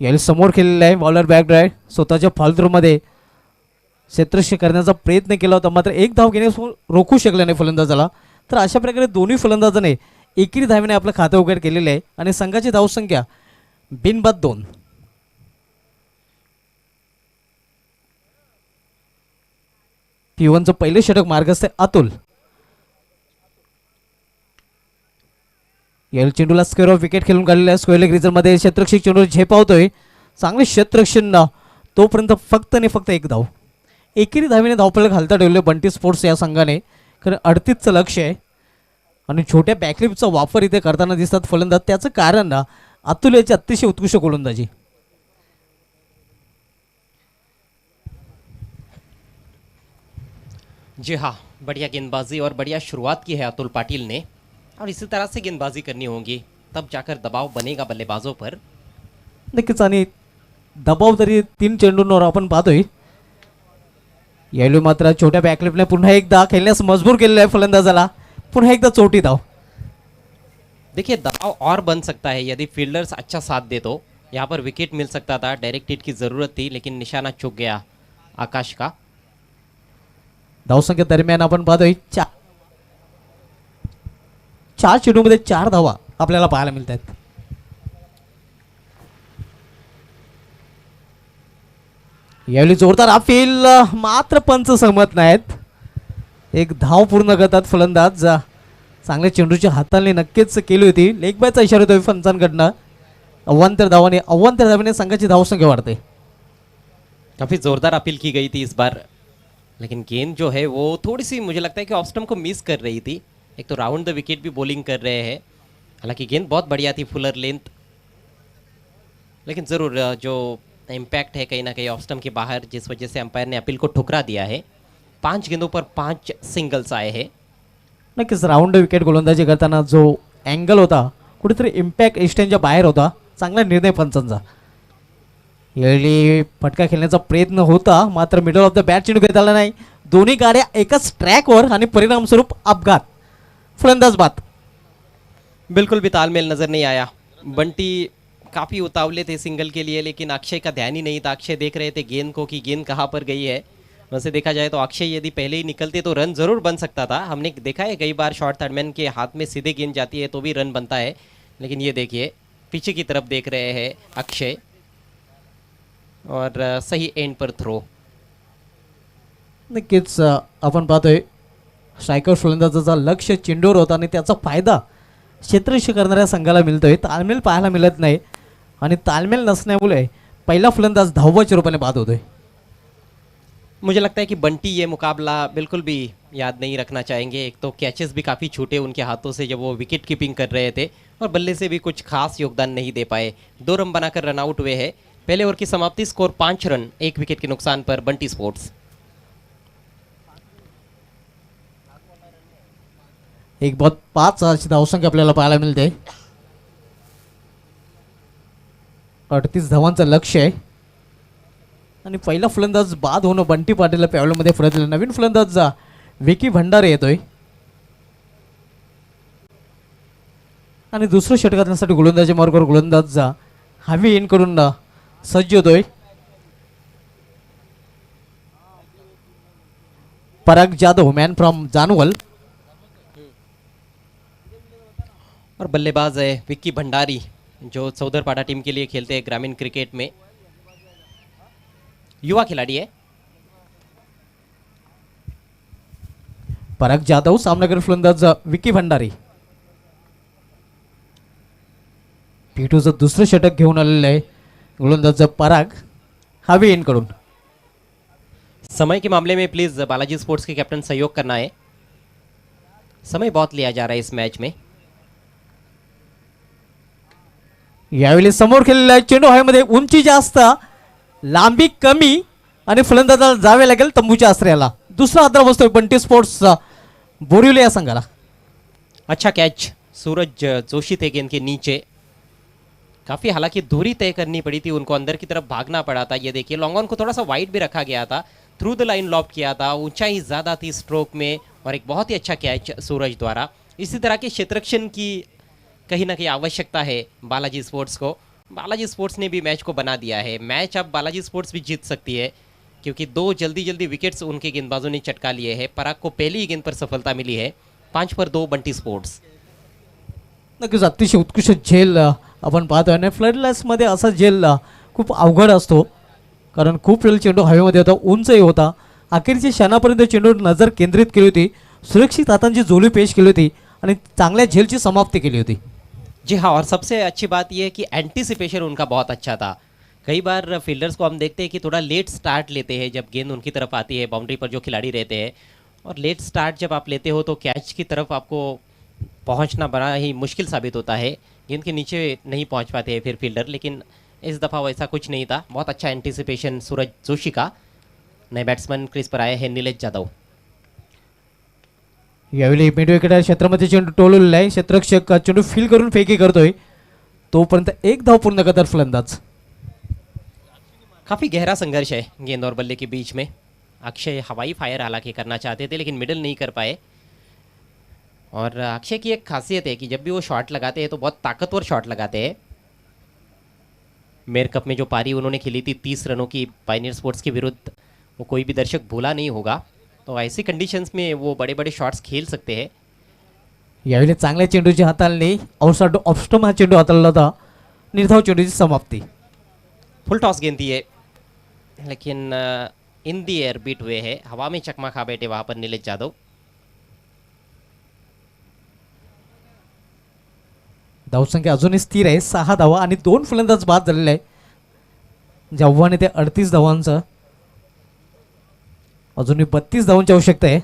यावेळी समोर खेळलेला आहे बॉलर बॅक ड्राईव्ह. स्वतःच्या फालतूमध्ये क्षेत्ररक्षण करण्याचा प्रयत्न केला होता, मात्र एक धाव घेणे रोखू शकले नाही फलंदाजाला. तर अशा प्रकारे दोन्ही फलंदाजाने एकेरी धावेने आपलं खातं उघड केलेलं आहे आणि संघाची धावसंख्या बिनबाद 2. P1चं पहिले षटक मार्गस्थ आहे अतुल. यावेळी चेंडूला स्क्वेअर ऑफ विकेट खेळून काढलेला आहे. स्क्वेअर लेग रिझनमध्ये क्षेत्ररक्षक चेंडू झेपावतोय. चांगले क्षेत्ररक्षण तोपर्यंत फक्त आणि फक्त एक धाव. एकेरी धावेने धावपळ घालता ठेवले बंटी स्पोर्ट्स या संघाने. कारण 38चं लक्ष आहे आणि छोट्या बॅकलिपचा वापर इथे करताना दिसतात फलंदाज. त्याचं कारण अतुल याची अतिशय उत्कृष्ट गोलंदाजी. जी हाँ, बढ़िया गेंदबाजी और बढ़िया शुरुआत की है अतुल पाटिल ने, और इसी तरह से गेंदबाजी करनी होगी, तब जाकर दबाव बनेगा बल्लेबाजों पर. नक्कीच आणि दबाव तरी 3 चेंडूंवर आपण पाहतोय. यावेळी मात्र छोट्या बॅकलिपने पुन्हा एकदा खेळण्यास मजबूर केलेलं आहे फलंदाजाला. पुन्हा एकदा चोटी धाव. देखिए दबाव और बन सकता है यदि फील्डर्स अच्छा साथ दे तो. यहाँ पर विकेट मिल सकता था, डायरेक्ट हिट की ज़रूरत थी, लेकिन निशाना चूक गया आकाश का. धावसंख्या दरम्यान आपण पाहतोय 4 चेंडूमध्ये 4 धावा आपल्याला पाहायला मिळत आहेत. यावेळी जोरदार अपील, मात्र पंच सहमत नाहीत. एक धाव पूर्ण करतात फलंदाज. चांगल्या चेंडूच्या हाताने नक्कीच केली होती. लेग बायचा इशारा होतोय पंचांकडनं. अव्वांतर धावाने संघाची धावसंख्या वाढते. काफ़ी ज़ोरदार अपील की गई थी इस बार, लेकिन गेंद जो है वो थोड़ी सी मुझे लगता है कि ऑफ स्टंप को मिस कर रही थी. एक तो राउंड द विकेट भी बॉलिंग कर रहे हैं, हालांकि गेंद बहुत बढ़िया थी, फुलर लेंथ, लेकिन ज़रूर जो इम्पैक्ट है कहीं ना कहीं ऑफ स्टंप के बाहर, जिस वजह से अंपायर ने अपील को ठुकरा दिया है. 5 गेंदों पर 5 सिंगल्स आए हैं. नक्कीच राऊंड विकेट गोलंदाजी करताना जो अँगल होता कुठेतरी इम्पॅक्ट एक्सटेंजच्या बाहेर होता. चांगला निर्णय पंचांचा. यावेळी फटका खेळण्याचा प्रयत्न होता, मात्र मिडल ऑफ द बॅट चेंडू घेता आला नाही. दोन्ही गाड्या एकाच ट्रॅकवर आणि परिणामस्वरूप अपघात. फलंदाज बाद. बिल्कुल भी तालमेल नज़र नहीं आया. बंटी काफ़ी उतावले थे सिंगल के लिए, लेकिन अक्षय का ध्यान ही नहीं था. अक्षय देख रहे थे गेंद को कि गेंद कहाँ पर गई है. वैसे देखा जाए तो अक्षय यदि पहले ही निकलते तो रन ज़रूर बन सकता था. हमने देखा है कई बार शॉर्ट थर्डमैन के हाथ में सीधे गेंद जाती है तो भी रन बनता है, लेकिन ये देखिए पीछे की तरफ देख रहे हैं अक्षय, और सही एंड पर थ्रो. नक्कीच आपण पाहतोय स्ट्रायकर फलंदाजाचा लक्ष चेंडूवर होता आणि त्याचा फायदा क्षेत्ररक्षण करणाऱ्या संघाला मिळतोय. तालमेल पाहायला मिळत नाही आणि तालमेल नसण्यामुळे पहिला फलंदाज धाववाच्या रूपाने बाद होतोय. मुझे लगता है कि बंटी ये मुकाबला बिल्कुल भी याद नहीं रखना चाहेंगे. एक तो कैचेस भी काफ़ी छूटे उनके हाथों से जब वो विकेट कीपिंग कर रहे थे, और बल्ले से भी कुछ खास योगदान नहीं दे पाए. 2 रन बनाकर रन आउट हुए हैं. पहले ओवर की समाप्ति, स्कोर 5 रन 1 विकेट के नुकसान पर बंटी स्पोर्ट्स. एक बहुत 5 अशी धावसंख्या आपल्याला पाहायला मिळते. 38 धावांचं लक्ष आहे आणि पहिला फलंदाज बाद होणं बंटी पाटीलला पॅवलमध्ये फरक दिला. नवीन फलंदाज विकी भंडारे येतोय आणि दुसरं षटकासाठी गोलंदाजी मार्गावर गोलंदाज हवी इन करून सज्ज होतोय. पराग जाधव, मैन फ्रॉम जानवल, और बल्लेबाज है विक्की भंडारी, जो चौधरपाड़ा टीम के लिए खेलते हैं ग्रामीण क्रिकेट में. युवा खिलाड़ी है. पराग जाधव, सामनाकर फलंदाज विकी भंडारी. पिटूचं दुसरं षटक घेऊन आलेलं आहे गोलंदाज पराग हवी इन करून. समय के मामले में प्लीज बालाजी स्पोर्ट्स के कैप्टन सहयोग करना है. समय बहुत लिया जा रहा है इस मैच में. यावेळी समोर खेळलेला आहे चेंडू हवेमध्ये. उंची जास्त, लांबी कमी आणि फलंदाजाला जावे लागेल तंबूच्या आश्रयाला. दुसरा आधार बसतोय बंटी स्पोर्ट्स बोरिवली या संघाला. अच्छा कैच सूरज जोशी थे गेंद के नीचे. काफी हालांकि दूरी तय करनी पड़ी थी उनको, अंदर की तरफ भागना पड़ा था. ये देखिए लॉन्ग ऑन को थोड़ा सा वाइड भी रखा गया था, थ्रू द लाइन लॉब किया था, ऊंचाई ज़्यादा थी स्ट्रोक में और एक बहुत ही अच्छा कैच सूरज द्वारा. इसी तरह के क्षेत्ररक्षण की कहीं ना कहीं आवश्यकता है बालाजी स्पोर्ट्स को. बालाजी स्पोर्ट्स ने भी मैच को बना दिया है. मैच अब बालाजी स्पोर्ट्स भी जीत सकती है क्योंकि 2 जल्दी जल्दी विकेट्स उनके गेंदबाजों ने चटका लिए हैं. पराग को पहली ही गेंद पर सफलता मिली है. 5 पर 2 बंटी स्पोर्ट्स. नक्कीच अतिशय उत्कृष्ट झेल आपण पाहतोय आणि फ्लड लाईट्समध्ये असा झेल खूप अवघड असतो, कारण खूप वेळ चेंडू हवेमध्ये होता, उंचही होता. अखेरच्या क्षणापर्यंत चेंडू नजर केंद्रित केली होती, सुरक्षित हातांची जोली पेश केली होती आणि चांगल्या झेलची समाप्ती केली होती. जी हाँ, और सबसे अच्छी बात यह है कि एंटीसिपेशन उनका बहुत अच्छा था. कई बार फील्डर्स को हम देखते हैं कि थोड़ा लेट स्टार्ट लेते हैं जब गेंद उनकी तरफ आती है, बाउंड्री पर जो खिलाड़ी रहते हैं, और लेट स्टार्ट जब आप लेते हो तो कैच की तरफ आपको पहुंचना बड़ा ही मुश्किल साबित होता है. गेंद के नीचे नहीं पहुंच पाते हैं फिर फील्डर, लेकिन इस दफ़ा वैसा कुछ नहीं था. बहुत अच्छा एंटीसिपेशन सूरज जोशी का. नए बैट्समैन क्रीज पर आए हैं नीलेश जाधव. यावेळी मिडविकेट क्षेत्रामध्ये चेंडू टोललेला आहे. क्षेत्ररक्षक चेंडू फील करून फेकी करतोय, तोपर्यंत एक धाव पूर्ण करतात फलंदाज. काफ़ी गहरा संघर्ष है गेंद और बल्ले के बीच में. अक्षय हवाई फायर हालांकि करना चाहते थे लेकिन मिडल नहीं कर पाए. और अक्षय की एक खासियत है कि जब भी वो शॉट लगाते हैं तो बहुत ताकतवर शॉट लगाते हैं. मेयर कप में जो पारी उन्होंने खेली थी 30 रनों की पायनियर स्पोर्ट्स के विरुद्ध, वो कोई भी दर्शक भूला नहीं होगा. तो ऐसी कंडीशंस में वो बड़े बड़े शॉट्स खेल सकते हैं. यावेळी चांगल्या चेंडूची हाताळणी, आउटसाइड ऑफस्टम हा चेंडू हाताळला होता. निर्धाव चेंडूची समाप्ती. फुल टॉस गेंद थी है लेकिन इन दी एयर बीट हुए हैं. हवा में चकमा खा बैठे वहाँ पर नीलेश जाधव. धावसंख्या अजूनही स्थिर आहे, 6 धावा आणि 2 फलंदाज बाद झालेले आहे. जेव्हाने ते 38 धावांचं, अजूनही 32 धावांची आवश्यकता आहे.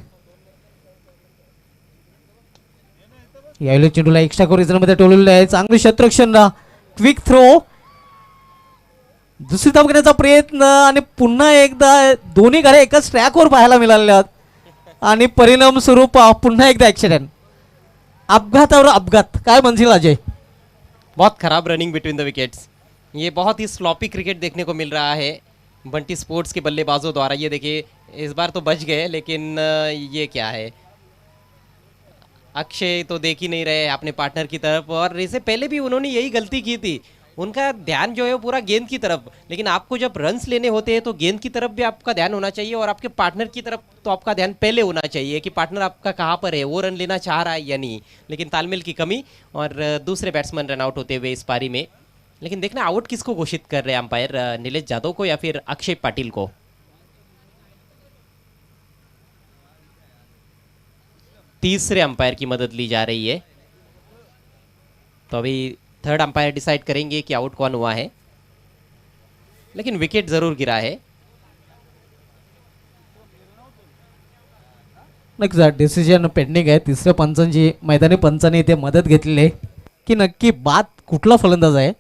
यावेळी चेंडूला एक्स्ट्रा कोरिजनमध्ये टोललेलं आहे. चांगलं क्षेत्ररक्षण, क्विक थ्रो, दुसरी धाव घेण्याचा प्रयत्न आणि पुन्हा एकदा दोन्ही गाड्या एकाच ट्रॅकवर पाहायला मिळाल्या आणि परिणाम स्वरूप पुन्हा एकदा ॲक्सिडेंट. अपघातावर अपघात, काय म्हणशील अजय? बहुत खराब रनिंग बिटवीन द विकेट्स. ये बहुत ही स्लॉपी क्रिकेट देखने को मिल रहा है बंटी स्पोर्ट्स के बल्लेबाजों द्वारा. ये देखिए इस बार तो बच गए लेकिन ये क्या है, अक्षय तो देख ही नहीं रहे अपने पार्टनर की तरफ. और इससे पहले भी उन्होंने यही गलती की थी, उनका ध्यान जो है वो पूरा गेंद की तरफ. लेकिन आपको जब रन्स लेने होते हैं तो गेंद की तरफ भी आपका ध्यान होना चाहिए और आपके पार्टनर की तरफ तो आपका ध्यान पहले होना चाहिए कि पार्टनर आपका कहाँ पर है, वो रन लेना चाह रहा है या नहीं. लेकिन तालमेल की कमी और दूसरे बैट्समैन रन आउट होते हुए इस पारी में. लेकिन देखना आउट किसको घोषित कर रहे हैं अंपायर, नीलेश जाधव को या फिर अक्षय पाटिल को. तीसरे अंपायर की मदद ली जा रही है. तो अभी थर्ड अंपायर डिसाइड करेंगे कि आउट कौन हुआ है. लेकिन विकेट जरूर गिरा है. नक्कीच डिसिजन पेंडिंग आहे. तिसऱ्या पंचांची मैदानी पंचांनी इथे मदत घेतलेली आहे की नक्की बाद कुठला फलंदाज आहे.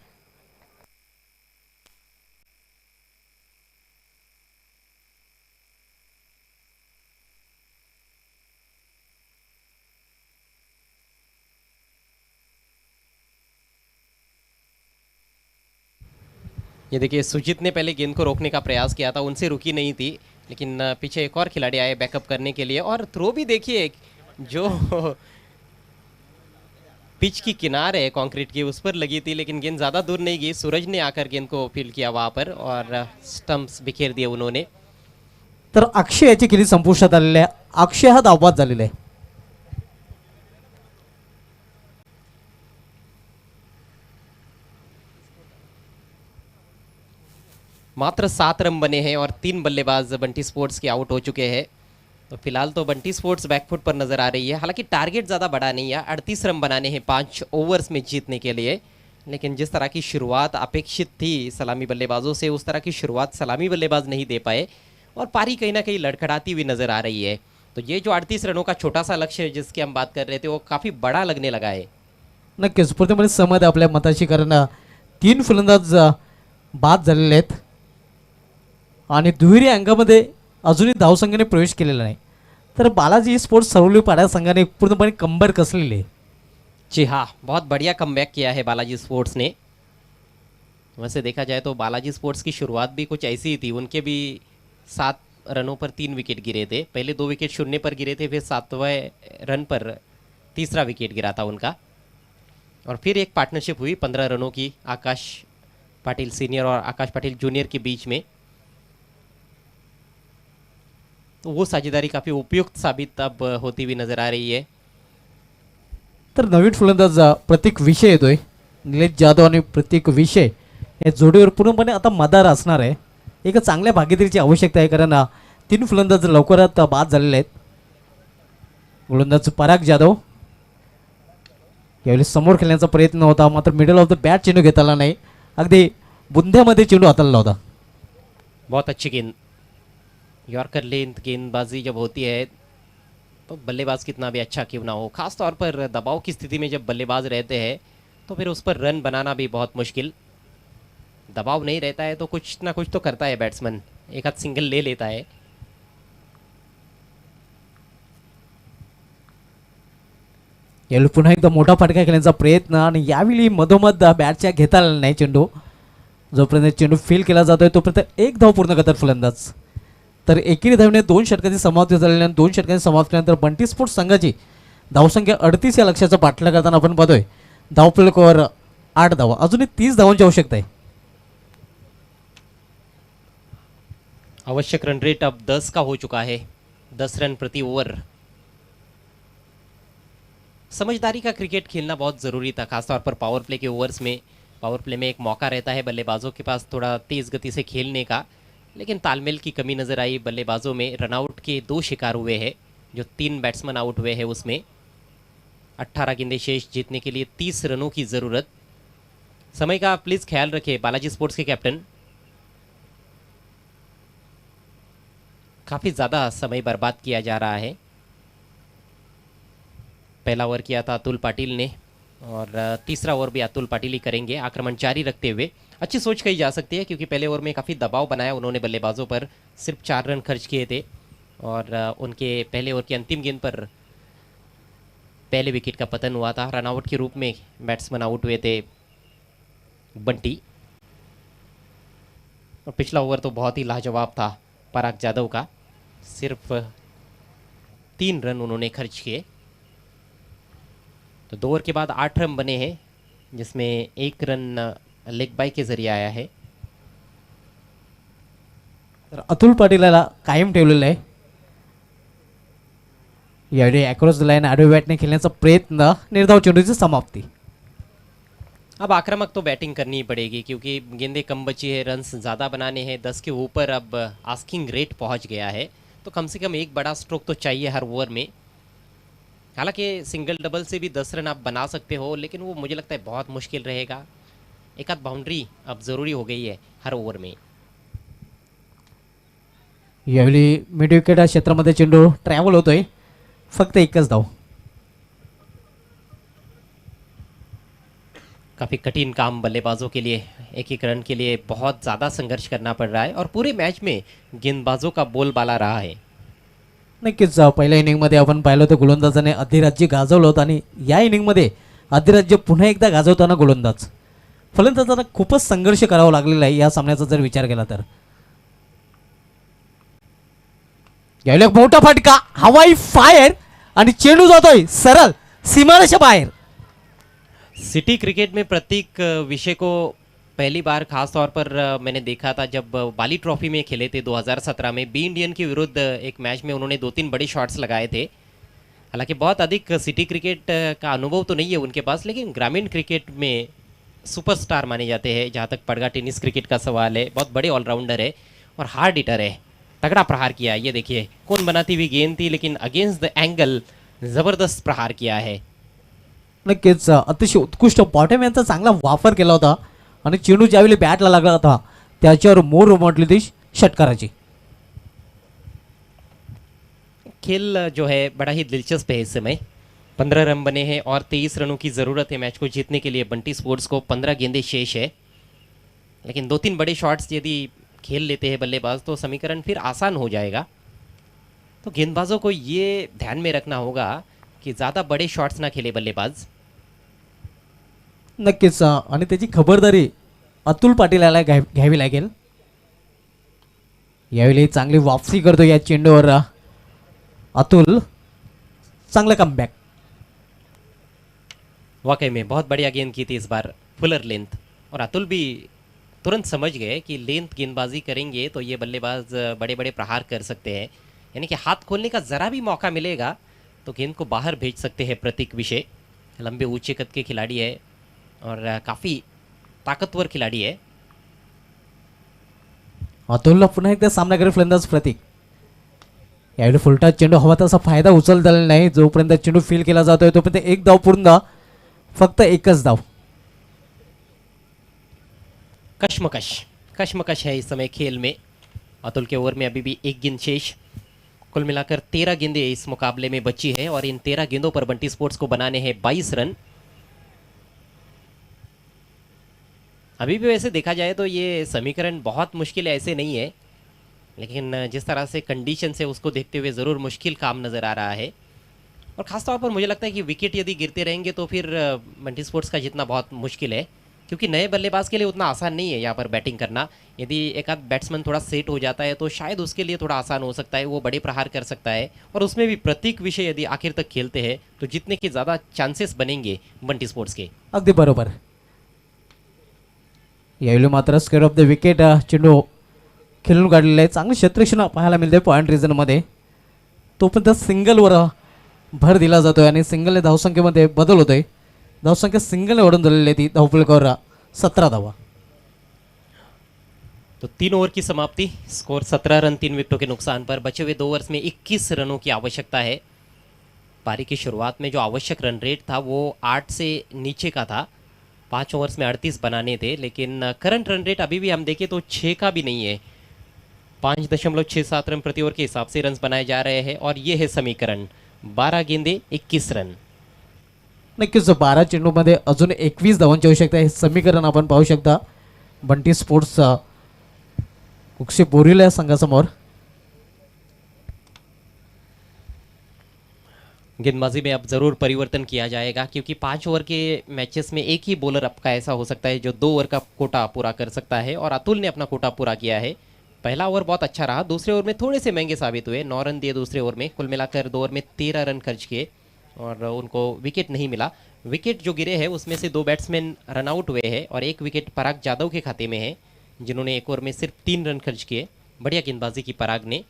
ये देखिए सुजीत ने पहले गेंद को रोकने का प्रयास किया था, उनसे रुकी नहीं थी. लेकिन पीछे एक और खिलाड़ी आए बैकअप करने के लिए. और थ्रो भी देखिए जो पिच की किनार है कंक्रीट की उस पर लगी थी, लेकिन गेंद ज़्यादा दूर नहीं गई. सूरज ने आकर गेंद को फील किया वहाँ पर और स्टंप्स बिखेर दिए उन्होंने. तर अक्षय याची केली संपुष्टात आलेली आहे. अक्षय हा धावबाद झालेला आहे. मात्र 7 रन बने हैं और 3 बल्लेबाज बंटी स्पोर्ट्स के आउट हो चुके हैं. तो फिलहाल तो बंटी स्पोर्ट्स बैकफुट पर नजर आ रही है. हालांकि टारगेट ज़्यादा बड़ा नहीं है, 38 रन बनाने हैं 5 ओवर्स में जीतने के लिए. लेकिन जिस तरह की शुरुआत अपेक्षित थी सलामी बल्लेबाजों से, उस तरह की शुरुआत सलामी बल्लेबाज नहीं दे पाए और पारी कहीं ना कहीं लड़खड़ाती हुई नजर आ रही है. तो ये जो 38 रनों का छोटा सा लक्ष्य जिसकी हम बात कर रहे थे वो काफ़ी बड़ा लगने लगा है. नक्कीच स्पर्धेमध्ये सहमत आहे आपल्या मताशी, कारण 3 फलंदाज बाद झालेले आहेत आणि दुहेरी अंगामध्ये अजूनही धावसंख्येने प्रवेश केलेला नाही. तर बालाजी स्पोर्ट्स सवली पाड्या संघाने पूर्णपणे कंबर कसलेली आहे. जी हाँ, बहुत बढ़िया कमबैक किया है बालाजी स्पोर्ट्स ने। वैसे देखा जाए तो बालाजी स्पोर्ट्स की शुरुआत भी कुछ ऐसी ही थी। उनके भी 7 रनों पर 3 विकेट गिरे थे। पहले 2 विकेट शून्य पर गिरे थे, फिर 7वें रन पर तीसरा विकेट गिरा था उनका। और फिर एक पार्टनरशिप हुई 15 रनों की आकाश पाटिल सीनियर और आकाश पाटिल जूनियर के बीच में। तो वो साझेदारी काफ़ी उपयुक्त साबित अब होती हुई नजर आ रही है। तर नवीन फलंदाज प्रतीक विषय येतोय. निलेश जाधव आणि प्रतीक विषय या जोडीवर पूर्णपणे आता मदार असणार आहे. एक चांगल्या भागीदारीची आवश्यकता आहे, कारण 3 फलंदाज लवकरात बाद झालेले आहेत. गोलंदाज पराग जाधव यावेळी समोर खेळण्याचा प्रयत्न होता, मात्र मिडल ऑफ द बॅट चेंडू घेता आला नाही. अगदी बुंध्यामध्ये चेंडू हाताळला होता. बहुत अच्छी गेंद, यॉर्कर लेंथ गेंदबाजी जब होती है तो बल्लेबाज कितना भी अच्छा क्यों ना हो, खास तौर पर दबाव की स्थिति में जब बल्लेबाज रहते हैं तो फिर उस पर रन बनाना भी बहुत मुश्किल। दबाव नहीं रहता है तो कुछ ना कुछ तो करता है बैट्समैन, एक आध सिंगल ले लेता है। यावेळी पुन्हा एकदा मोठा फटका खेळण्याचा प्रयत्न, आणि यावेळी मधोमध बॅटच्या घेता आला नाही चेंडू. जोपर्यंत चेंडू फील केला जातोय तोपर्यंत एक धाव पूर्ण करतात फलंदाज. तर एकेरी धावने 2 षटकांची समाप्ती झालेली आणि 2 षटकांची समाप्ती केल्यानंतर बंटी स्पोर्ट्स संघाची धावसंख्या 38 या लक्ष्याचा पाठलाग करताना आपण पाहतोय. धावफलकावर 8 धावा, अजूनही 30 धावांची आवश्यकता आहे. आवश्यक रन रेट अब 10 का हो चुका है, 10 रन प्रति ओवर। समझदारी का क्रिकेट खेलना बहुत ज़रूरी था, खासतौर पर पावर प्ले के ओवर्स में। पावर प्ले में एक मौका रहता है बल्लेबाजों के पास थोड़ा तेज़ गति से खेलने का, लेकिन तालमेल की कमी नज़र आई बल्लेबाजों में। रनआउट के 2 शिकार हुए हैं, जो 3 बैट्समैन आउट हुए हैं उसमें। 18 गेंदें शेष, जीतने के लिए 30 रनों की ज़रूरत। समय का प्लीज़ ख्याल रखें बालाजी स्पोर्ट्स के कैप्टन। काफ़ी ज़्यादा समय बर्बाद किया जा रहा है। पहला ओवर किया था अतुल पाटिल ने, और तीसरा ओवर भी अतुल पाटिल ही करेंगे, आक्रमण जारी रखते हुए। अच्छी सोच कही जा सकती है, क्योंकि पहले ओवर में काफ़ी दबाव बनाया उन्होंने बल्लेबाजों पर, सिर्फ 4 रन खर्च किए थे। और उनके पहले ओवर की अंतिम गेंद पर पहले विकेट का पतन हुआ था। रनआउट के रूप में बैट्समैन आउट हुए थे बंटी। और पिछला ओवर तो बहुत ही लाजवाब था पराग जाधव का, सिर्फ 3 रन उन्होंने खर्च किए। तो 2 ओवर के बाद 8 रन बने हैं, जिसमें 1 रन लेग बाय के जरिए आया है। तर अतुल पाटीलला कायम ठेवलेलं आहे. यावेळी अक्रॉस द लाईन आडवे बॅटने खेळण्याचा प्रयत्न, निर्धाव चेंडूची समाप्ती. अब आक्रामक तो बैटिंग करनी ही पड़ेगी, क्योंकि गेंदें कम बची है, रन्स ज़्यादा बनाने हैं। 10 के ऊपर अब आस्किंग रेट पहुंच गया है, तो कम से कम एक बड़ा स्ट्रोक तो चाहिए हर ओवर में। हालांकि सिंगल डबल से भी 10 रन आप बना सकते हो, लेकिन वो मुझे लगता है बहुत मुश्किल रहेगा। एक आध बाउंड्री अब ज़रूरी हो गई है हर ओवर में। यावेळी मिड विकेट क्षेत्रामध्ये चेंडू ट्रॅव्हल होतोय, फक्त एकच धाव. काफ़ी कठिन काम बल्लेबाजों के लिए, एक एक रन के लिए बहुत ज़्यादा संघर्ष करना पड़ रहा है, और पूरे मैच में गेंदबाजों का बोलबाला रहा है। नक्कीच पहिल्या इनिंगमध्ये आपण पाहिलं होतं गोलंदाजाने अधिराज्य गाजवलं होतं, आणि या इनिंगमध्ये अधिराज्य पुन्हा एकदा गाजवताना गोलंदाज. फलंदाजांना खूपच संघर्ष करावा लागलेला आहे या सामन्याचा जर विचार केला तर. यावेळी एक मोठा फटका, हवाई फायर, आणि चेंडू जातोय सरळ सीमारेषा बाहेर. सिटी क्रिकेट में प्रतीक विषय को पहली बार खास तौर पर मैंने देखा था जब बाली ट्रॉफी में खेले थे 2017 में। बी इंडियन के विरुद्ध एक मैच में उन्होंने 2-3 बड़े शॉट्स लगाए थे। हालांकि बहुत अधिक सिटी क्रिकेट का अनुभव तो नहीं है उनके पास, लेकिन ग्रामीण क्रिकेट में सुपरस्टार माने जाते हैं। जहाँ तक पड़गा टेनिस क्रिकेट का सवाल है, बहुत बड़े ऑलराउंडर है और हार्ड हिटर है। तगड़ा प्रहार किया, ये देखिए कौन बनाती हुई गेंद थी, लेकिन अगेंस्ट द एंगल ज़बरदस्त प्रहार किया है। नक्कीच अतिशय उत्कृष्ट बॉटम यांचा चांगला वापर केला होता, आणि चेंडू ज्यावेळी बॅटला लागला होता त्याच्यावर मोर उमटली ती षटकाराची. खेल जो है बड़ा ही दिलचस्प है इस समय। 15 रन बने हैं और 23 रनों की ज़रूरत है मैच को जीतने के लिए बंटी स्पोर्ट्स को। 15 गेंदें शेष है, लेकिन 2-3 बड़े शॉट्स यदि खेल लेते हैं बल्लेबाज तो समीकरण फिर आसान हो जाएगा। तो गेंदबाजों को ये ध्यान में रखना होगा कि ज़्यादा बड़े शॉट्स ना खेले बल्लेबाज। नक्कीच आणि त्याची खबरदारी अतुल पाटील याला घ्यावी लागेल. यावेळी चांगली वापसी करतो या चेंडूवर अतुल. चांगला कमबॅक. वाकई में बहुत बढ़िया गेंद की थी इस बार, फुलर लेंथ, और अतुल भी तुरंत समझ गए कि लेंथ गेंदबाजी करेंगे तो ये बल्लेबाज बड़े बड़े प्रहार कर सकते हैं, यानी कि हाथ खोलने का ज़रा भी मौका मिलेगा तो गेंद को बाहर भेज सकते हैं प्रतीक विषय. लंबे ऊंचे कद के खिलाड़ी है और काफ़ी ताकतवर खिलाड़ी है. अतुलला पुन्हा एकदा सामना करेल फलंदाज प्रतीक. यावेळी फुलटा चेंडू हवा तसा फायदा उचलता नाही. जोपर्यंत चेंडू फील केला जातोय तोपर्यंत एक धाव पूर्ण, फक्त एकच धाव. कश्मकश कश्मकश है इस समय खेल में. अतुल के ओवर में अभी भी एक गेंद शेष. कुल मिलाकर 13 गेंदें इस मुकाबले में बची है और इन 13 गेंदों पर बंटी स्पोर्ट्स को बनाने हैं 22 रन. अभी भी वैसे देखा जाए तो ये समीकरण बहुत मुश्किल ऐसे नहीं है, लेकिन जिस तरह से कंडीशन से उसको देखते हुए ज़रूर मुश्किल काम नज़र आ रहा है. और ख़ासतौर पर मुझे लगता है कि विकेट यदि गिरते रहेंगे तो फिर बंटी स्पोर्ट्स का जीतना बहुत मुश्किल है, क्योंकि नए बल्लेबाज के लिए उतना आसान नहीं है यहाँ पर बैटिंग करना. यदि एक आध बैट्समैन थोड़ा सेट हो जाता है तो शायद उसके लिए थोड़ा आसान हो सकता है, वो बड़े प्रहार कर सकता है. और उसमें भी प्रतीक विषय यदि आखिर तक खेलते हैं तो जीतने के ज़्यादा चांसेस बनेंगे बंटी स्पोर्ट्स के. अगदी बरोबर. यावेळी मात्र स्क्वेअर ऑफ द विकेट चेंडू खेळून काढलेला आहे. चांगलं क्षेत्ररक्षण पाहायला मिळते पॉईंट रिजनमध्ये. तोपर्यंत सिंगलवर भर दिला जातोय आणि सिंगलने धावसंख्येमध्ये बदल होतोय. धावसंख्या सिंगलने ओढून दिलेली आहे ती धावफलकावर 17 धावा. तो 3 ओवर की समाप्ति, स्कोर 17 रन 3 विकेटों के नुकसान पर. बचे हुए 2 ओवर्स में 21 रनों की आवश्यकता है. पारी की शुरुआत में जो आवश्यक रन रेट था वो 8 से नीचे का था. 5 ओवर्स में 38 बनाने थे, लेकिन करंट रन रेट अभी भी हम देखें तो 6 का भी नहीं है. 5.67 रन प्रति ओवर के हिसाब से रन बनाए जा रहे हैं और ये है समीकरण. 12 गेंदे 21 रन. नक्कीच 12 चेंडूमध्ये अजून 21 धावांची आवश्यकता. हे समीकरण आपण पाहू शकता बंटी स्पोर्ट्स कुक्षी बोरिवली या संघासमोर. गेंदबाजी में अब ज़रूर परिवर्तन किया जाएगा, क्योंकि 5 ओवर के मैचेस में एक ही बॉलर आपका ऐसा हो सकता है जो 2 ओवर का कोटा पूरा कर सकता है, और अतुल ने अपना कोटा पूरा किया है. पहला ओवर बहुत अच्छा रहा, दूसरे ओवर में थोड़े से महंगे साबित हुए. 9 रन दिए दूसरे ओवर में. कुल मिलाकर 2 ओवर में 13 रन खर्च किए और उनको विकेट नहीं मिला. विकेट जो गिरे हैं उसमें से 2 बैट्समैन रन आउट हुए हैं और 1 विकेट पराग जाधव के खाते में है, जिन्होंने 1 ओवर में सिर्फ 3 रन खर्च किए. बढ़िया गेंदबाजी की पराग ने.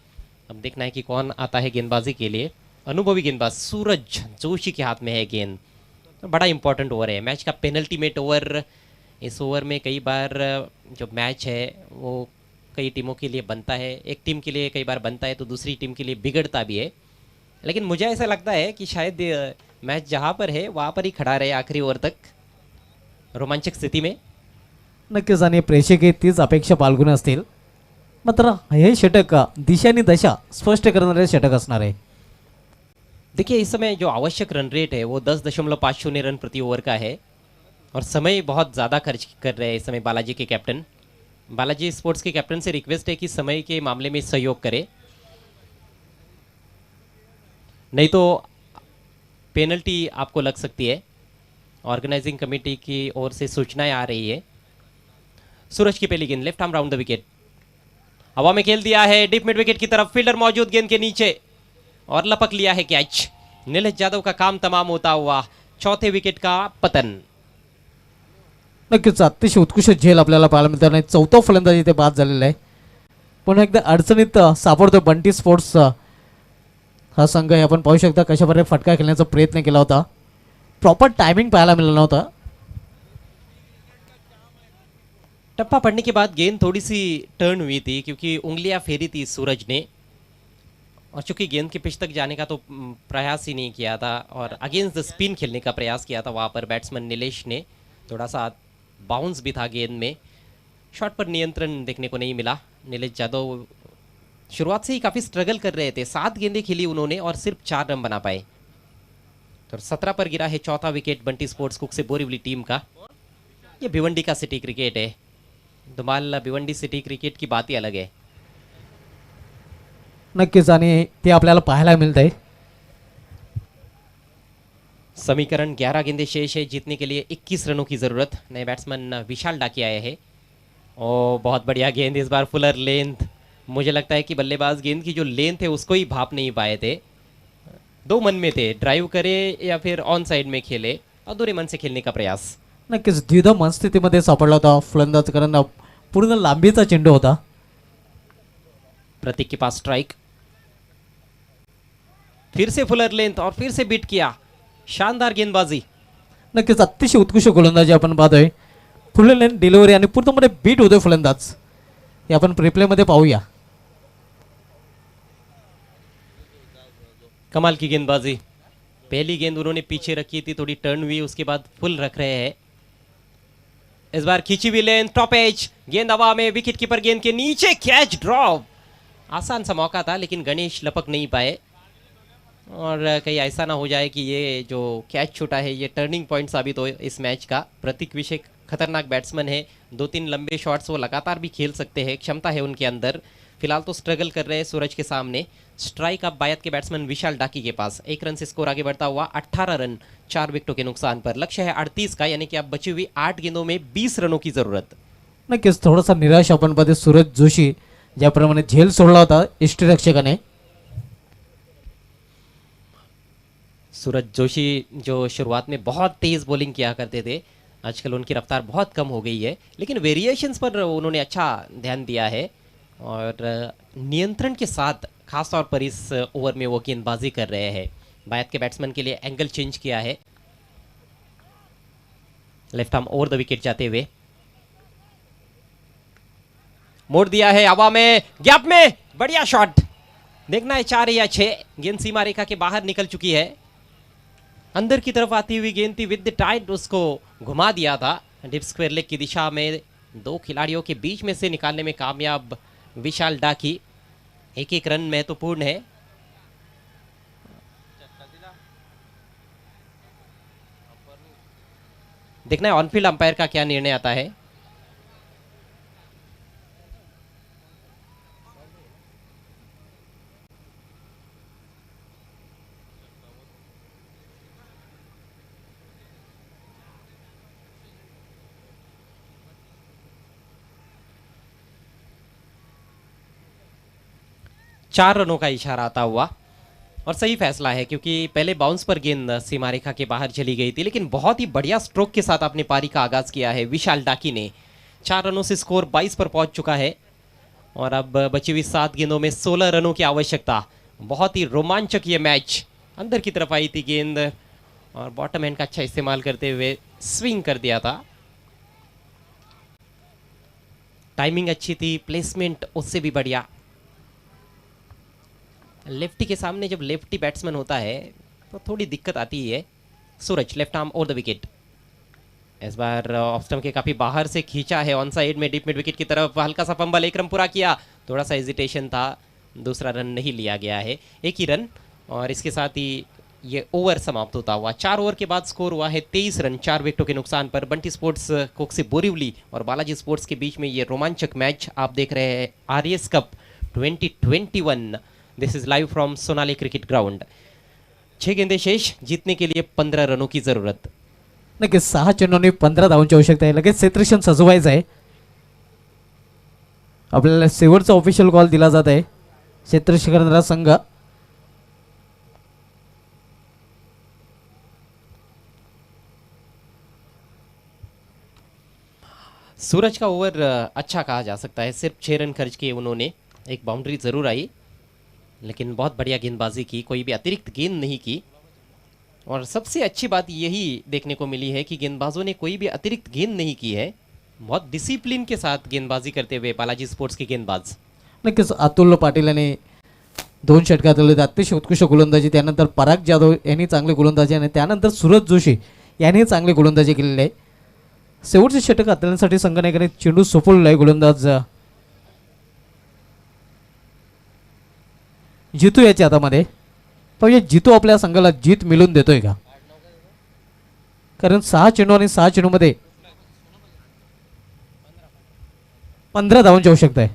अब देखना है कि कौन आता है गेंदबाजी के लिए. अनुभवी गेंदबाज सूरज जोशी के हाथ में है गेंद. तो बड़ा इंपॉर्टेंट ओवर है, मैच का पेनल्टीमेट ओवर. इस ओवर में कई बार जो मैच है वो कई टीमों के लिए बनता है. एक टीम के लिए कई बार बनता है तो दूसरी टीम के लिए बिगड़ता भी है. लेकिन मुझे ऐसा लगता है कि शायद मैच जहाँ पर है वहाँ पर ही खड़ा रहे आखिरी ओवर तक, रोमांचक स्थिति में. नक्कीच आणि प्रेक्षक तीच अपेक्षा बाळगून असतील. मात्र हे षटक दिशा आणि दशा स्पष्ट करणारे षटक असणार आहे. देखिए इस समय जो आवश्यक रन रेट है वो 10.50 रन प्रति ओवर का है और समय बहुत ज़्यादा खर्च कर रहे हैं इस समय बालाजी के कैप्टन. बालाजी स्पोर्ट्स के कैप्टन से रिक्वेस्ट है कि समय के मामले में सहयोग करें, नहीं तो पेनल्टी आपको लग सकती है. ऑर्गेनाइजिंग कमेटी की ओर से सूचनाएं आ रही है. सूरज की पहली गेंद left arm round the wicket, हवा में खेल दिया है डीप मिड विकेट की तरफ. फील्डर मौजूद गेंद के नीचे और लपक लिया है कैच. नीलेश यादव का काम तमाम होता हुआ चौथे विकेट का पतन. नक्कीच अतिशय उत्कृष्ट झेल आपल्याला पाहायला मिळतो आणि चौथा फलंदाज इथे बाद झालेला आहे. पुन्हा एकदा अडचणीत सापडतो बंटी स्पोर्ट्स हा संघ. हे आपण पाहू शकता कशा प्रकारे फटका खेळण्याचा प्रयत्न केला होता. प्रॉपर टायमिंग पाहायला मिळाला नव्हता. टप्पा पड़ने के बाद गेंद थोड़ी सी टर्न हुई थी क्योंकि उंगलियां फेरी थी सूरज ने, और चूंकि गेंद के पिच तक जाने का तो प्रयास ही नहीं किया था और अगेंस्ट द स्पिन खेलने का प्रयास किया था वहाँ पर बैट्समैन नीलेश ने. थोड़ा सा बाउंस भी था गेंद में. शॉट पर नियंत्रण देखने को नहीं मिला. नीलेश यादव शुरुआत से ही काफ़ी स्ट्रगल कर रहे थे. 7 गेंदें खेली उन्होंने और सिर्फ 4 रन बना पाए. तो 17 पर गिरा है चौथा विकेट बंटी स्पोर्ट्स कुक से बोरीवली टीम का. ये भिवंडी का सिटी क्रिकेट है. धुमाल भिवंडी सिटी क्रिकेट की बात ही अलग है. नक्कीच आणि ते आपल्याला पाहायला मिळत आहे. समीकरण 11 गेंदे शेष है, जीतने के लिए 21 रनों की जरूरत. नए बैट्समैन विशाल डाकी आए हैं. ओ बहुत बढ़िया गेंद इस बार, फुलर लेंथ. मुझे लगता है कि बल्लेबाज गेंद की जो लेंथ है उसको ही भाप नहीं पाए थे. दो मन में थे, ड्राइव करे या फिर ऑन साइड में खेले. अधूरे मन से खेलने का प्रयास. नक्कीच द्विधा मनस्थितीमध्ये सापडला होता फलंदाज, कारण पूर्ण लांबीचा चेंडू होता. प्रतीक के पास स्ट्राइक. फिर से फुलर लेंथ और फिर से बीट किया. शानदार गेंदबाजी. नक्कीच अतिशय उत्कृष्ट गोलंदाजी आपण पाहतोय. फुल लेन डिलिव्हरी आणि पूर्णपणे बीट होतोय फलंदाज. हे आपण रिप्लेमध्ये पाहूया. कमाल की गेंदबाजी. पहली गेंद उन्होंने पीछे रखी थी, थोड़ी टर्न हुई, उसके बाद फुल रख रहे हैं. इस बार खींची हुई लेंथ, टॉप एज, गेंद हवा में, विकेट कीपर गेंद के नीचे, कैच ड्रॉप. आसान सा मौका था लेकिन गणेश लपक नहीं पाए. और कहीं ऐसा ना हो जाए कि ये जो कैच छूटा है ये टर्निंग पॉइंट साबित हो इस मैच का. प्रतीक विषय खतरनाक बैट्समैन है. 2-3 लंबे शॉट्स वो लगातार भी खेल सकते हैं, क्षमता है उनके अंदर. फिलहाल तो स्ट्रगल कर रहे हैं सूरज के सामने. स्ट्राइक अब बायत के बैट्समैन विशाल डाकी के पास. 1 रन से स्कोर आगे बढ़ता हुआ 18 रन 4 विकेटों के नुकसान पर. लक्ष्य है 38 का, यानी कि अब बची हुई 8 गेंदों में 20 रनों की जरूरत. नक्कीच थोडासा निराश आपण पाहते. सूरज जोशी ज्याप्रमाणे झेल सोडला होता यष्टीरक्षकाने. सूरज जोशी जो शुरुआत में बहुत तेज बॉलिंग किया करते थे, आजकल उनकी रफ्तार बहुत कम हो गई है, लेकिन वेरिएशंस पर उन्होंने अच्छा ध्यान दिया है और नियंत्रण के साथ खास तौर पर इस ओवर में वो गेंदबाजी कर रहे हैं. बायत के बैट्समैन के लिए एंगल चेंज किया है. Left arm over the wicket जाते हुए मोड़ दिया है हवा में, गैप में, बढ़िया शॉट. देखना है 4 या 6. गेंद सीमा रेखा के बाहर निकल चुकी है. अंदर की तरफ आती हुई गेंद थी, विद द टाइट उसको घुमा दिया था डिप स्क्वायर लेग की दिशा में. 2 खिलाड़ियों के बीच में से निकालने में कामयाब विशाल डाकी. 1-1 रन महत्वपूर्ण है. देखना है ऑनफील्ड अंपायर का क्या निर्णय आता है. चार रनों का इशारा आता हुआ और सही फैसला है, क्योंकि पहले बाउंस पर गेंद सीमा रेखा के बाहर चली गई थी, लेकिन बहुत ही बढ़िया स्ट्रोक के साथ अपनी पारी का आगाज किया है विशाल डाकी ने. 4 रनों से स्कोर 22 पर पहुंच चुका है और अब बची हुई 7 गेंदों में 16 रनों की आवश्यकता. बहुत ही रोमांचक ये मैच. अंदर की तरफ आई थी गेंद और बॉटम हैंड का अच्छा इस्तेमाल करते हुए स्विंग कर दिया था. टाइमिंग अच्छी थी, प्लेसमेंट उससे भी बढ़िया. लेफ्टी के सामने जब लेफ्टी बैट्समैन होता है तो थोड़ी दिक्कत आती है. Suraj left arm over the wicket. इस बार ऑफ स्टंप के काफी बाहर से खींचा है, ऑन साइड में डीप मिड विकेट की तरफ. हल्का सा फंबल, 1 रन पूरा किया. थोड़ा सा हेजिटेशन था, दूसरा रन नहीं लिया गया है. 1 ही रन और इसके साथ ही ये ओवर समाप्त होता हुआ. 4 ओवर के बाद स्कोर हुआ है 23 रन 4 विकेटों के नुकसान पर. बंटी स्पोर्ट्स कोक्सी बोरीवली और बालाजी स्पोर्ट्स के बीच में ये रोमांचक मैच आप देख रहे हैं. RS cup 2021. This is live from Sonali cricket ground. 6 गेंदे शेष, जीतने के लिए 15 रनों की जरूरत. नक्कीच 6 चेंडूंनी 15 धावांची आवश्यकता आहे. लगेच क्षेत्ररक्षण सजवायचं आहे. आपल्याला शेवटचा ऑफिशियल कॉल दिला जात आहे क्षेत्ररक्षकांना संघ. सूरज का ओवर अच्छा कहा जा सकता है. सिर्फ 6 रन खर्च किए उन्होंने. एक बाउंड्री जरूर आई, लेकिन बहुत बढ़िया गेंदबाजी की, कोई भी अतिरिक्त गेंद नहीं की. और सबसे अच्छी बात यही देखने को मिली है कि गेंदबाजों ने कोई भी अतिरिक्त गेंद नहीं की है. बहुत डिसिप्लिन के साथ गेंदबाजी करते हुए बालाजी स्पोर्ट्स के गेंदबाज. नक्कीच अतुल पाटील यांनी 2 षटकात दिले, अतिशय उत्कृष्ट गोलंदाजी. त्यानंतर पराग जाधव यांनी चांगली गोलंदाजी आणि त्यानंतर सूरज जोशी यांनी चांगली गोलंदाजी केलेली आहे. शेवटचे षटक हाताळण्यासाठी संघनायकाने चेंडू सोपवलेला आहे. गोलंदाज जितू याच्या हातामध्ये. पाहूया जितू आपल्या संघाला जीत मिळवून देतोय का, कारण 6 चेंडू आणि 6 चेंडूमध्ये 15 धावांची आवश्यकता आहे.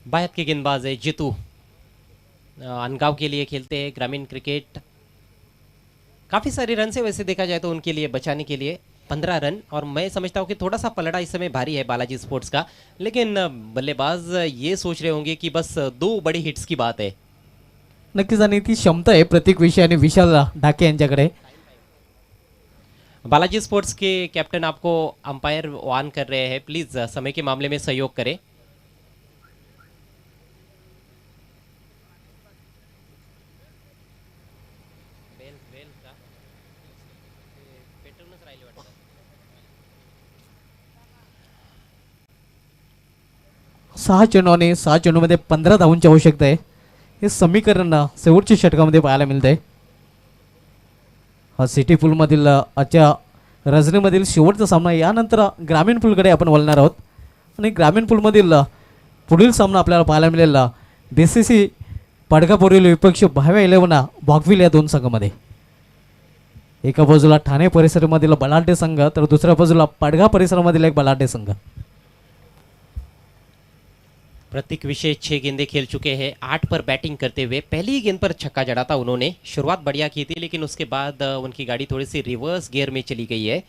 बायत के गेंदबाज है जितू, अनगांव के लिए खेलते हैं ग्रामीण क्रिकेट। काफ़ी सारे रन से वैसे देखा जाए तो उनके लिए बचाने के लिए 15 रन, और मैं समझता हूँ कि थोड़ा सा पलड़ा इस समय भारी है बालाजी स्पोर्ट्स का, लेकिन बल्लेबाज ये सोच रहे होंगे कि बस 2 बड़ी हिट्स की बात है। नक्कीच, आणि ती क्षमता आहे प्रतीक विषय आणि विशाल ढाके यांच्याकडे. बालाजी स्पोर्ट्स के कैप्टन आपको अंपायर ऑन कर रहे हैं, प्लीज समय के मामले में सहयोग करें। सहा चेंडू आणि 6 चेंडूमध्ये 15 धावांची आवश्यकता आहे. हे समीकरण शेवटच्या षटकामध्ये पाहायला मिळतंय. हा सिटी पूलमधील आजच्या रजनीमधील शेवटचा सामना. यानंतर ग्रामीण पूलकडे आपण वळणार आहोत आणि ग्रामीण पूलमधील पुढील सामना आपल्याला पाहायला मिळेल BCC पाडगापूरवरील विपक्ष भाव्या 11 वाघविल या 2 संघामध्ये. एका बाजूला ठाणे परिसरामधील बलाढ्य संघ तर दुसऱ्या बाजूला पाडगा परिसरामधील एक बलाढ्य संघ. प्रतीक विशेष 6 गेंदें खेल चुके हैं, 8 पर बैटिंग करते हुए पहली ही गेंद पर छक्का जड़ा था उन्होंने। शुरुआत बढ़िया की थी लेकिन उसके बाद उनकी गाड़ी थोड़ी सी रिवर्स गियर में चली गई है।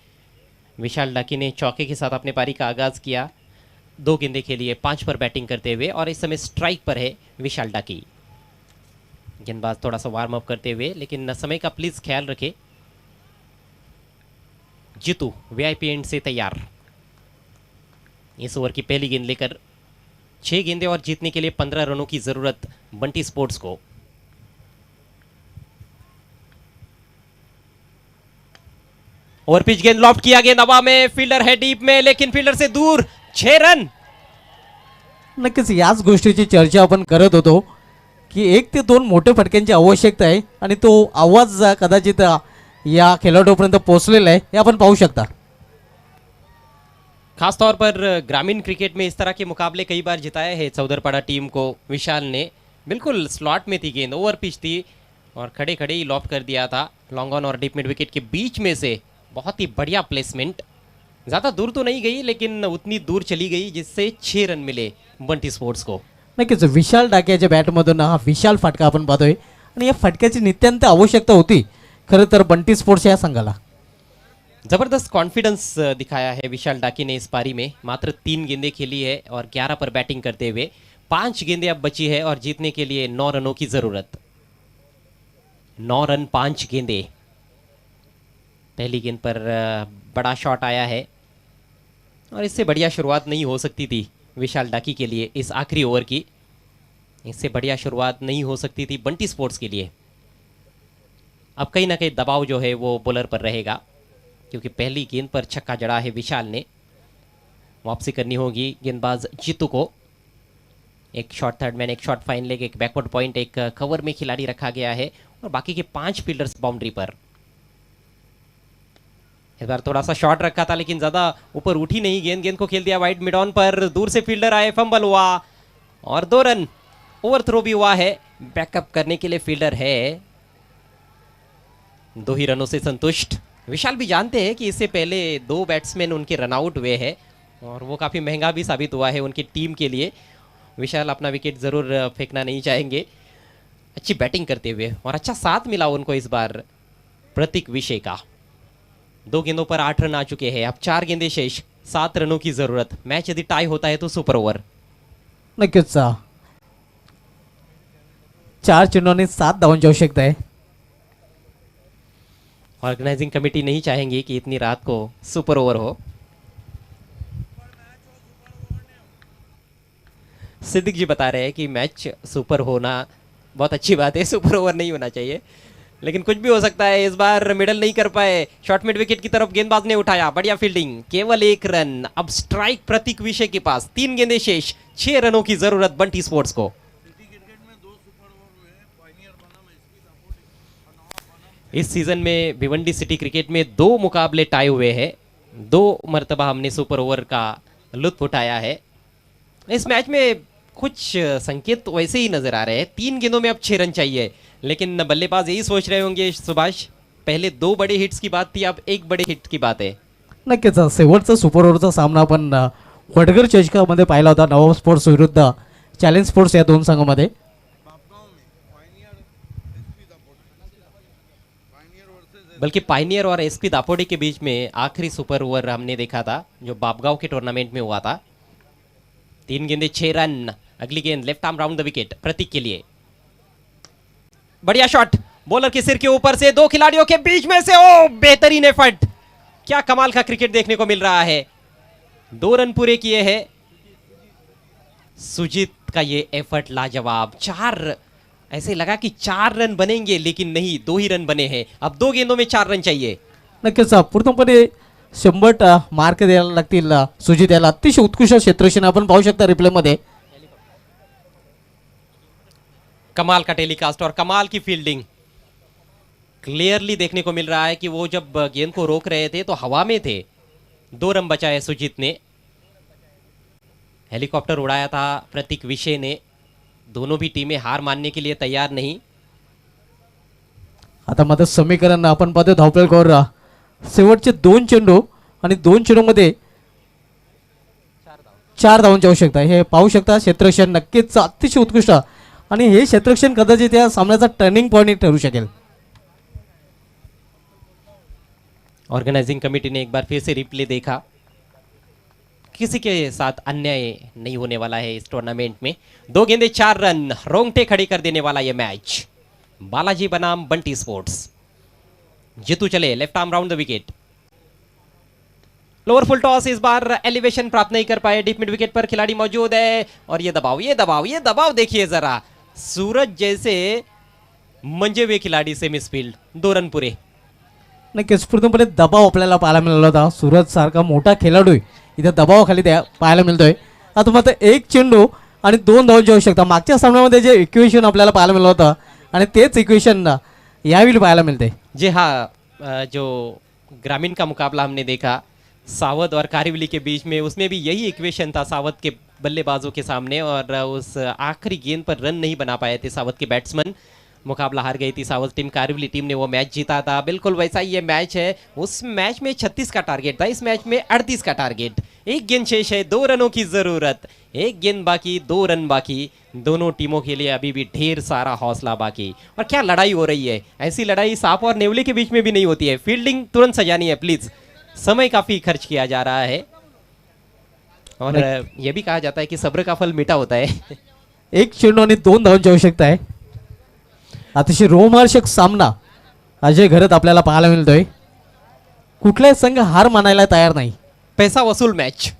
विशाल डाकी ने चौके के साथ अपने पारी का आगाज़ किया, 2 गेंदें खेली है 5 पर बैटिंग करते हुए, और इस समय स्ट्राइक पर है विशाल डाकी। गेंदबाज थोड़ा सा वार्म अप करते हुए, लेकिन समय का प्लीज़ ख्याल रखें। जीतू VIP एंड से तैयार, इस ओवर की पहली गेंद लेकर 6 गेंदें और जीतने के लिए 15 रनों की जरूरत बंटी स्पोर्ट्स को। ओवर पिच गेंद लॉफ्ट किया, गेंद हवा में, फील्डर है डीप में लेकिन फील्डर से दूर, 6 रन। नक्कीच याच गोष्टीची चर्चा आपण करत होतो की 1 ते 2 मोठे फटक्यांची आवश्यकता आहे आणि तो आवाज कदाचित या खेळाडूपर्यंत पोहोचलेला आहे, हे आपण पाहू शकता. खासतौर पर ग्रामीण क्रिकेट में इस तरह के मुकाबले कई बार जिताए हैं चौधरपाड़ा टीम को विशाल ने। बिल्कुल स्लॉट में थी गेंद, ओवर पिच थी और खड़े खड़े ही लॉफ्ट कर दिया था लॉन्ग ऑन और डीप मिड विकेट के बीच में से। बहुत ही बढ़िया प्लेसमेंट, ज़्यादा दूर तो नहीं गई लेकिन उतनी दूर चली गई जिससे 6 रन मिले बंटी स्पोर्ट्स को। नक्कीच विशाल डाक्याच्या बॅटमधून हा विशाल फटका आपण पाहतोय आणि या फटक्याची नित्यांत आवश्यकता होती खरं तर बंटी स्पोर्ट्स या संघाला. ज़बरदस्त कॉन्फिडेंस दिखाया है विशाल डाकी ने इस पारी में। मात्र 3 गेंदें खेली है और 11 पर बैटिंग करते हुए 5 गेंदें अब बची है और जीतने के लिए 9 रनों की ज़रूरत। 9 रन 5 गेंदें। पहली गेंद पर बड़ा शॉट आया है और इससे बढ़िया शुरुआत नहीं हो सकती थी विशाल डाकी के लिए इस आखिरी ओवर की। इससे बढ़िया शुरुआत नहीं हो सकती थी बंटी स्पोर्ट्स के लिए। अब कहीं ना कहीं दबाव जो है वो बॉलर पर रहेगा क्योंकि पहली गेंद पर छक्का जड़ा है विशाल ने। वापसी करनी होगी गेंदबाज जीतू को। एक शॉट थर्ड मैन, एक शॉट फाइन लेग, एक बैकवर्ड पॉइंट, एक कवर में खिलाड़ी रखा गया है और बाकी के 5 फील्डर्स बाउंड्री पर। इस बार थोड़ा सा शॉट रखा था लेकिन ज़्यादा ऊपर उठी नहीं गेंद। गेंद को खेल दिया वाइड मिड ऑन पर, दूर से फील्डर आए, फंबल हुआ और 2 रन। ओवर थ्रो भी हुआ है, बैकअप करने के लिए फील्डर है। 2 ही रनों से संतुष्ट। विशाल भी जानते हैं कि इससे पहले 2 बैट्समैन उनके रनआउट हुए हैं और वो काफ़ी महंगा भी साबित हुआ है उनकी टीम के लिए। विशाल अपना विकेट ज़रूर फेंकना नहीं चाहेंगे अच्छी बैटिंग करते हुए, और अच्छा साथ मिला उनको इस बार प्रतीक विषय का। 2 गेंदों पर 8 रन आ चुके हैं, अब 4 गेंदें शेष, 7 रनों की ज़रूरत। मैच यदि टाई होता है तो सुपर ओवर। नक्कीच 4 चेंडूंनी 7 धावांची आवश्यकता आहे. ऑर्गेनाइजिंग कमेटी नहीं चाहेंगी कि इतनी रात को सुपर ओवर हो। सिद्दीक जी बता रहे हैं कि मैच सुपर होना बहुत अच्छी बात है, सुपर ओवर नहीं होना चाहिए, लेकिन कुछ भी हो सकता है। इस बार मिडल नहीं कर पाए, शॉर्ट मिड विकेट की तरफ गेंदबाज ने उठाया, बढ़िया फील्डिंग, केवल 1 रन। अब स्ट्राइक प्रतीक विषय के पास, 3 गेंदें शेष, 6 रनों की जरूरत बंटी स्पोर्ट्स को। इस सीज़न में भिवंडी सिटी क्रिकेट में 2 मुकाबले टाई हुए हैं, 2 मरतबा हमने सुपर ओवर का लुत्फ उठाया है। इस मैच में कुछ संकेत तो वैसे ही नज़र आ रहे हैं। 3 गेंदों में अब 6 रन चाहिए, लेकिन बल्लेबाज यही सोच रहे होंगे सुभाष, पहले 2 बड़े हिट्स की बात थी, अब 1 बड़े हिट की बात है। नक्कीच शेवटचा सुपर ओव्हरचा सामना आपण वडगर चषकामध्ये पाहिला होता नवाब स्पोर्ट्स विरुद्ध चॅलेंज स्पोर्ट्स या दोन संघामध्ये. बल्कि पाइनियर और एसपी दापोडी के बीच में आखिरी सुपर ओवर हमने देखा था जो बापगांव के टूर्नामेंट में हुआ था. 3 गेंदे 6 रन. अगली गेंद left arm round the wicket Prateek के लिए. बढ़िया शॉट बॉलर के सिर के ऊपर से 2 खिलाड़ियों के बीच में से. ओ बेहतरीन एफर्ट. क्या कमाल का क्रिकेट देखने को मिल रहा है. 2 रन पूरे किए हैं. सुजीत का ये एफर्ट लाजवाब. 4 ऐसे लगा कि 4 रन बनेंगे लेकिन नहीं, 2 ही रन बने हैं. अब 2 गेंदों में 4 रन चाहिए. नक्कीच पूर्णपणे 100 मार्क द्यायला लागतील सुजित याला. अतिशय उत्कृष्ट क्षेत्ररक्षण आपण पाहू शकता रिप्ले मध्ये. कमाल का टेलीकास्ट और कमाल की फील्डिंग. क्लियरली देखने को मिल रहा है कि वो जब गेंद को रोक रहे थे तो हवा में थे. 2 रन बचाए सुजीत ने. हेलीकॉप्टर उड़ाया था प्रतीक विशे ने. दोनों भी टीमें हार मानने के लिए तैयार नहीं. आता मदत समीकरण आपण पाहतो धावपळीवर शेवटचे 2 चेंडू आणि 2 चेंडूमध्ये 4 धावांची आवश्यकता. हे पाहू शकता क्षेत्ररक्षण नक्कीच अतिशय उत्कृष्ट आणि हे क्षेत्ररक्षण कदाचित या सामन्याचा टर्निंग पॉइंट ठरू शकेल. ऑर्गेनाइजिंग कमेटी ने एक बार फिर से रिप्ले देखा. किसी के साथ अन्याय नहीं होने वाला है इस टूर्नामेंट में. 2 गेंदे 4 रन. रोंगटे खड़ी कर देने वाला यह मैच. बालाजी बनाम बंटी स्पोर्ट्स. जीतू चले left arm round the wicket. Lower full toss. इस बार एलिवेशन प्राप्त नहीं कर पाए. डीप मिड विकेट पर खिलाड़ी मौजूद है और ये दबाव ये दबाव ये दबाव देखिए जरा. सूरज जैसे मंजे हुए खिलाड़ी से मिसफील्ड. 2 रन पूरे. नक्कीच पूर्णपणे दबाव आपल्याला पाहायला मिळाला होता. सूरज सारखा मोठा खेळाडू इथे दबावाखाली पाहायला मिळतोय. आता मात्र 1 चेंडू आणि 2 धावांची आवश्यकता. मागच्या सामन्यामध्ये जे इक्वेशन आपल्याला पाहायला मिळालं होतं आणि तेच इक्वेशन यावेळी पाहायला मिळते. जी हाँ, जो ग्रामीण का मुकाबला हमने देखा सावध और कारिवली के बीच में, उसमें भी यही इक्वेशन था सावध के बल्लेबाजों के सामने और उस आखिरी गेंद पर रन नहीं बना पाए थे सावध के बैट्समैन. मुकाबला हार गई थी सावध टीम. कारिवली टीम ने वो मैच जीता था. बिल्कुल वैसा ही ये मैच है. उस मैच में 36 का टारगेट था, इस मैच में 38 का टारगेट. 1 गेंद शेष है, 2 रनों की जरूरत. 1 गेंद बाकी, 2 रन बाकी. दोनों टीमों के लिए अभी भी ढेर सारा हौसला बाकी. और क्या लड़ाई हो रही है. ऐसी लड़ाई सांप और नेवले के बीच में भी नहीं होती है. फील्डिंग तुरंत सजानी है प्लीज. समय काफी खर्च किया जा रहा है और यह भी कहा जाता है कि सब्र का फल मीठा होता है. 1 चेंडू आणि 2 धावांची आवश्यकता आहे. अतिशय रोमहर्षक सामना अजय घरत आपल्याला पाहायला मिळतोय. कुठलाही संघ हार मानायला तयार नाही. पैसा वसूल मैच.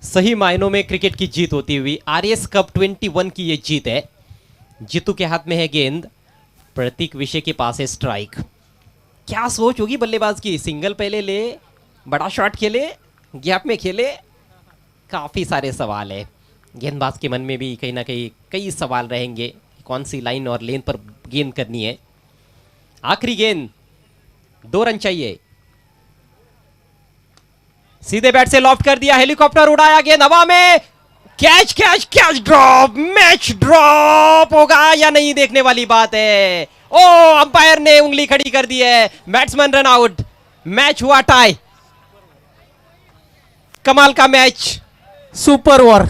सही मायनों में क्रिकेट की जीत होती हुई आरएस कप 21 की ये जीत है. जीतू के हाथ में है गेंद. प्रतीक विषय के पास है स्ट्राइक. क्या सोच होगी बल्लेबाज की. सिंगल पहले ले, बड़ा शॉट खेले, गैप में खेले. काफी सारे सवाल है. गेंदबाज के मन में भी कहीं ना कहीं कई सवाल रहेंगे. कौन सी लाइन और लेन पर गेंद करनी है. आखिरी गेंद. 2 रन चाहिए. सीधे बैट से लॉफ्ट कर दिया. हेलीकॉप्टर उड़ाया. गेंद हवा में. Catch catch catch. Drop. Match drop होगा या नहीं देखने वाली बात है. ओ अंपायर ने उंगली खड़ी कर दी है. Batsman run out. मैच हुआ टाई. कमाल का मैच. सुपर ओव्हर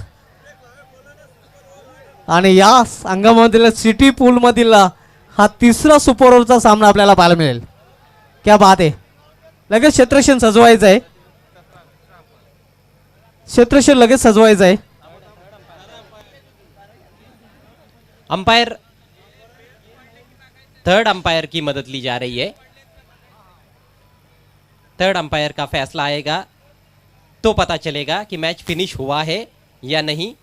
आणि या संघामधील सिटी पूल मधील हा 3रा सुपर ओव्हरचा सामना आपल्याला पाहायला मिळेल. क्या बात आहे. लगेच क्षेत्ररक्षण सजवायचं आहे. क्षेत्ररक्षण लगेच सजवायचं आहे. अंपायर थर्ड अंपायर की मदद ली जा रही है. थर्ड अंपायर का फैसला आएगा तो पता चलेगा कि मैच फिनिश हुआ है या नहीं.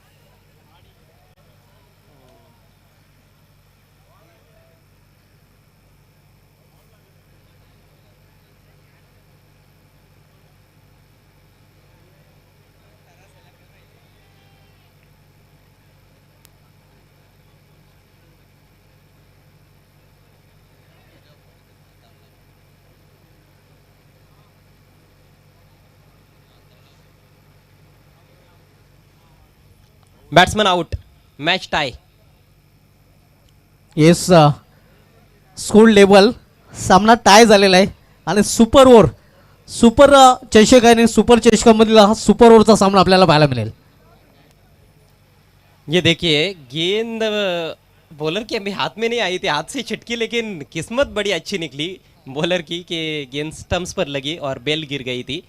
Batsman out. मॅच टाय. येस स्कूल लेवल सामना टाय झालेला आहे आणि सुपर ओव्हर सुपर चषक आणि सुपर चषकामधील हा सुपर ओव्हरचा सामना आपल्याला पाहायला मिळेल. ये देखिए गेंद बॉलर के अभी हाथ में नहीं आई थी, हाथ से छिटकी, लेकिन किस्मत बड़ी अच्छी निकली बॉलर की कि गेंद स्टंप्स पर लगी और बेल गिर गई थी।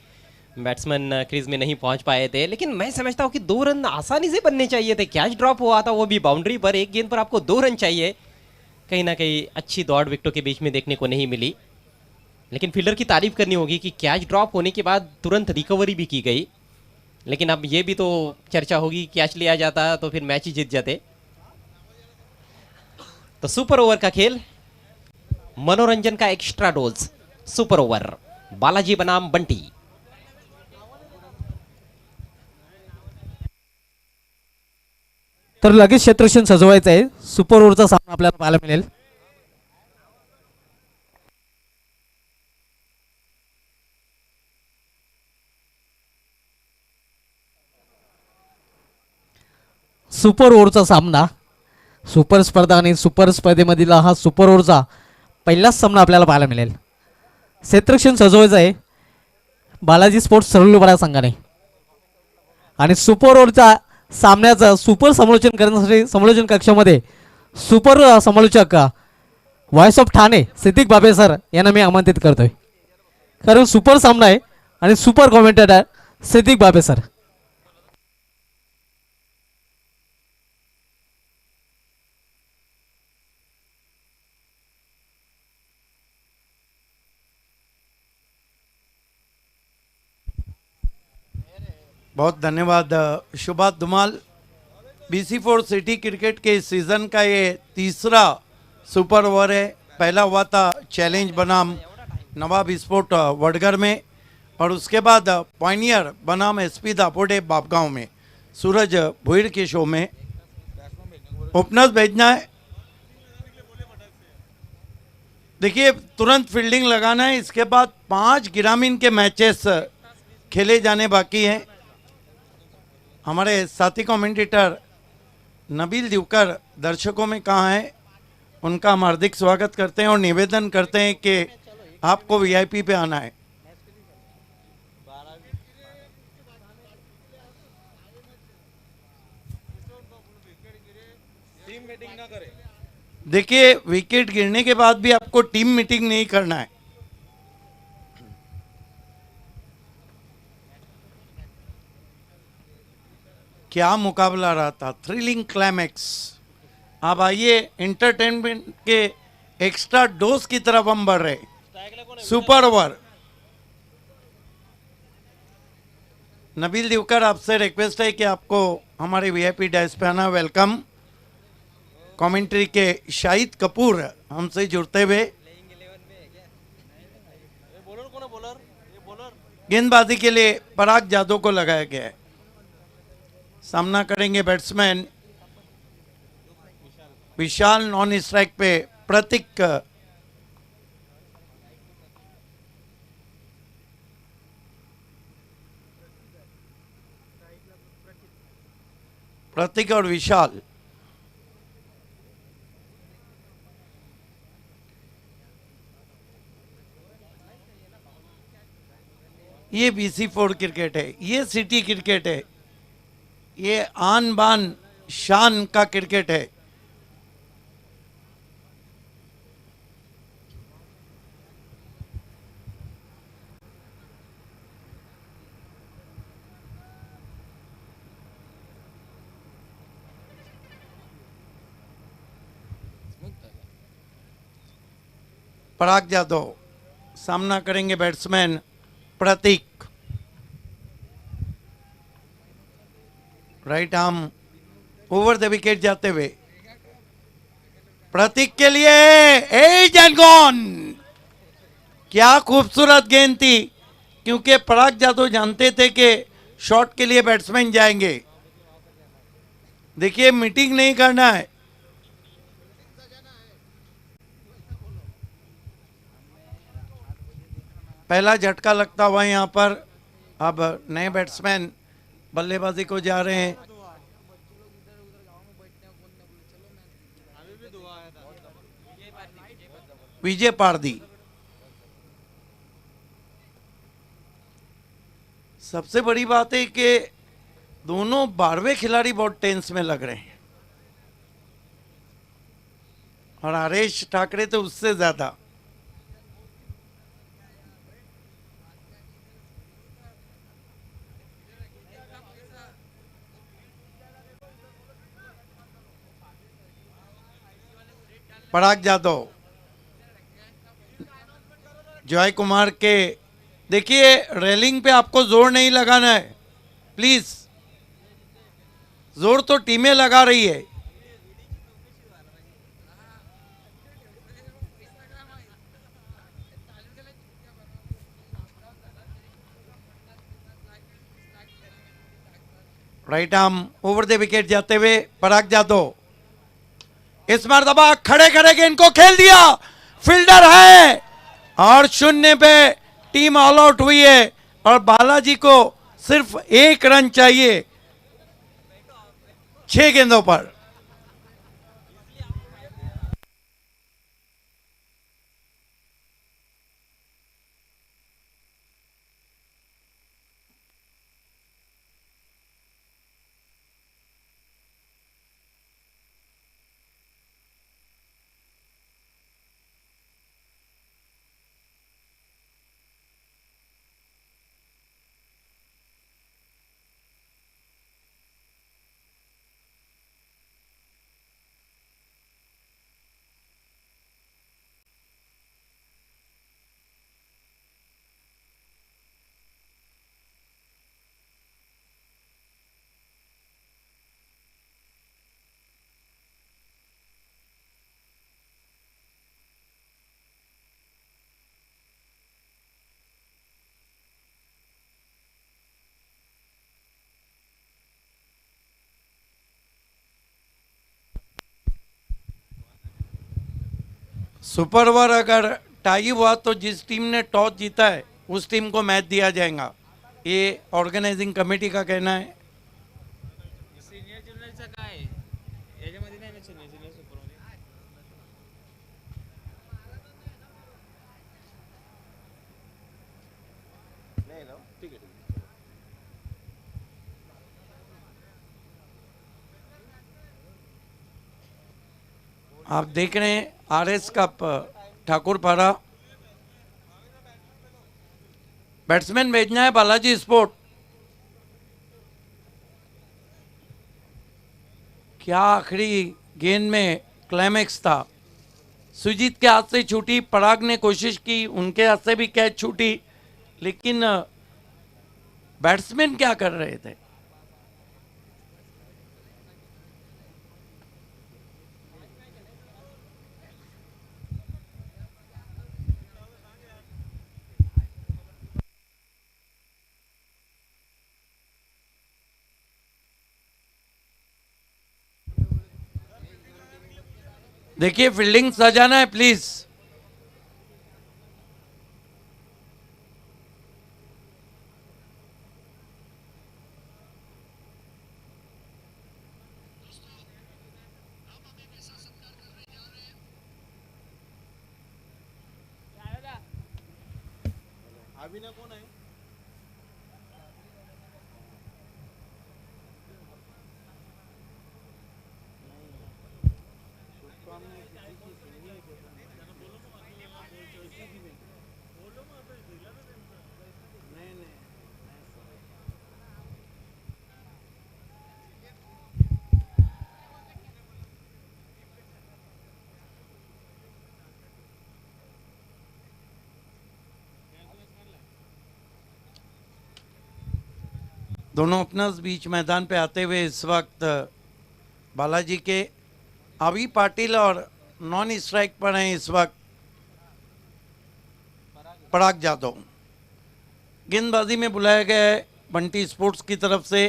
बैट्समैन क्रीज में नहीं पहुंच पाए थे, लेकिन मैं समझता हूँ कि 2 रन आसानी से बनने चाहिए थे। कैच ड्रॉप हुआ था वो भी बाउंड्री पर, एक गेंद पर आपको 2 रन चाहिए। कहीं ना कहीं अच्छी दौड़ विकेटों के बीच में देखने को नहीं मिली, लेकिन फील्डर की तारीफ करनी होगी कि कैच ड्रॉप होने के बाद तुरंत रिकवरी भी की गई। लेकिन अब ये भी तो चर्चा होगी, कैच लिया जाता तो फिर मैच ही जीत जाते। तो सुपर ओवर का खेल, मनोरंजन का extra dose, super over, Balaji बनाम बंटी। तर लगेच क्षेत्ररक्षण सजवायचं आहे. सुपर ओव्हरचा सामना आपल्याला पाहायला मिळेल. सुपर ओव्हरचा सामना, सुपर स्पर्धा आणि सुपर स्पर्धेमधील हा सुपर ओव्हरचा पहिलाच सामना आपल्याला पाहायला मिळेल. क्षेत्ररक्षण सजवायचं आहे बालाजी स्पोर्ट्स सरळपाडा संघाने. आणि सुपर ओव्हरच्या सामन्याचं सुपर समालोचन करण्यासाठी समालोचन कक्षामध्ये सुपर समालोचक व्हॉइस ऑफ ठाणे सिद्दीक बाबे सर यांना मी आमंत्रित करतोय. कारण सुपर सामना आहे आणि सुपर कॉमेंटेटर सिद्दीक बाबे सर. बहुत धन्यवाद शुभात धुमाल। BC4 सिटी क्रिकेट के सीज़न का ये तीसरा सुपर ओवर है। पहला हुआ था चैलेंज बनाम नवाब स्पोर्ट वडगर में, और उसके बाद पॉइनियर बनाम SP दापोटे बापगांव में, सूरज भुईर के शो में। ओपनर्स भेजना है, देखिए तुरंत फील्डिंग लगाना है। इसके बाद 5 ग्रामीण के मैचेस खेले जाने बाकी हैं। हमारे साथी कमेंटेटर नबील दिवकर दर्शकों में कहाँ हैं, उनका हम हार्दिक स्वागत करते हैं और निवेदन करते हैं कि आपको VIP पे आना है। देखिए विकेट गिरने के बाद भी आपको टीम मीटिंग नहीं करना है। क्या मुकाबला रहा था, थ्रिलिंग क्लाइमैक्स। अब आइए एंटरटेनमेंट के एक्स्ट्रा डोज की तरफ हम बढ़ रहे। Super over. नबील दिवकर, आपसे रिक्वेस्ट है कि आपको हमारे VIP डैश पे आना। वेलकम। कमेंट्री के शाहिद कपूर हमसे जुड़ते हुए। गेंदबाजी के लिए पराग जादव को लगाया गया है। सामना करेंगे बैट्समैन विशाल। नॉन स्ट्राइक पे प्रतीक। प्रतीक और विशाल। ये BC4 क्रिकेट है, ये सिटी क्रिकेट है, ये आन बान शान का क्रिकेट है। पराग यादव सामना करेंगे batsman Prateek. Right arm over the wicket जाते हुए प्रतीक के लिए एज एंड गॉन। क्या खूबसूरत गेंद थी, क्योंकि पराग जादव जानते थे कि शॉट के लिए बैट्समैन जाएंगे। देखिए मीटिंग नहीं करना है। पहला झटका लगता हुआ यहां पर। अब नए बैट्समैन बल्लेबाजी को जा रहे हैं। विजय पारदी। सबसे बड़ी बात है कि दोनों 12वें खिलाड़ी बहुत टेंस में लग रहे हैं, और आरेश ठाकरे तो उससे ज्यादा। पराग जाधव, जय कुमार के, देखिए रेलिंग पे आपको जोर नहीं लगाना है प्लीज, जोर तो टीमें लगा रही है। Right arm over the wicket जाते हुए पराग जाधव, इस मरतबा खड़े खड़े गेंद को खेल दिया, फील्डर है और 0 पे टीम ऑल आउट हुई है, और बालाजी को सिर्फ 1 रन चाहिए 6 गेंदों पर। सुपर ओवर अगर टाई हुआ तो जिस टीम ने टॉस जीता है उस टीम को मैच दिया जाएगा, ये ऑर्गेनाइजिंग कमेटी का कहना है। सिनियर ज्युनियरचं काय आहे? याच्यामध्ये नाही ना सिनियर ज्युनियर सुपरमध्ये. नाही ना, ठीक आहे. आप देख रहे हैं आरएस कप ठाकुरपारा, बैट्समैन भेजना है बालाजी स्पोर्ट। क्या आखिरी गेंद में क्लाइमैक्स था, सुजीत के हाथ से छूटी, पराग ने कोशिश की, उनके हाथ से भी कैच छूटी, लेकिन बैट्समैन क्या कर रहे थे। देखिए फील्डिंग सजाना है प्लीज। अभिनय कोण आहे? दोनों ओपनर्स बीच मैदान पे आते हुए इस वक्त बालाजी के अभी पाटिल और नॉन स्ट्राइक पर हैं इस वक्त पराग जाधव। गेंदबाजी में बुलाया गया है बंटी स्पोर्ट्स की तरफ से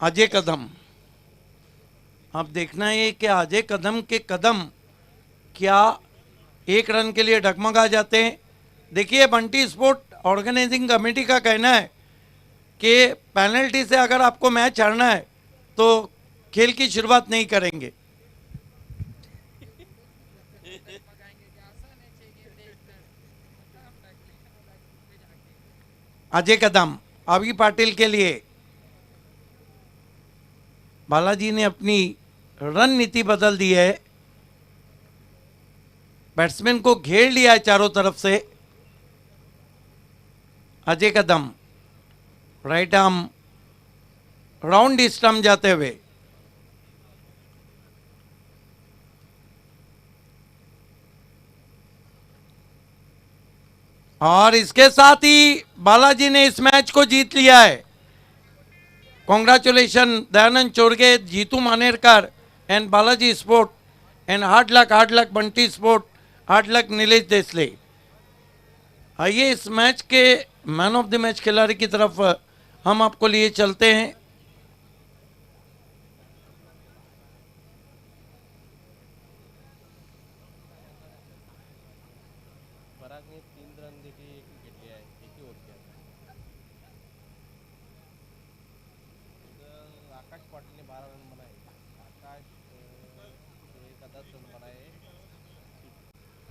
अजय कदम। अब देखना है कि अजय कदम के कदम क्या 1 रन के लिए डगमगा जाते हैं। देखिए बंटी स्पोर्ट ऑर्गेनाइजिंग कमेटी का कहना है कि पेनल्टी से अगर आपको मैच हारना है तो खेल की शुरुआत नहीं करेंगे। अजय कदम आवी पाटिल के लिए बालाजी ने अपनी रणनीति बदल दी है, बैट्समैन को घेर लिया है चारों तरफ से। Ajay Kadam right arm round stump जाते हुए और इसके साथ ही बालाजी ने इस मैच को जीत लिया है। Congratulation Dayanand Chorge, Jitu Manerkar and Balaji sport and hard luck Bunty sport, hard luck Nilesh Desale. आइए इस मैच के मैन ऑफ द मैच खिलाड़ी की तरफ हम आपको लिए चलते हैं।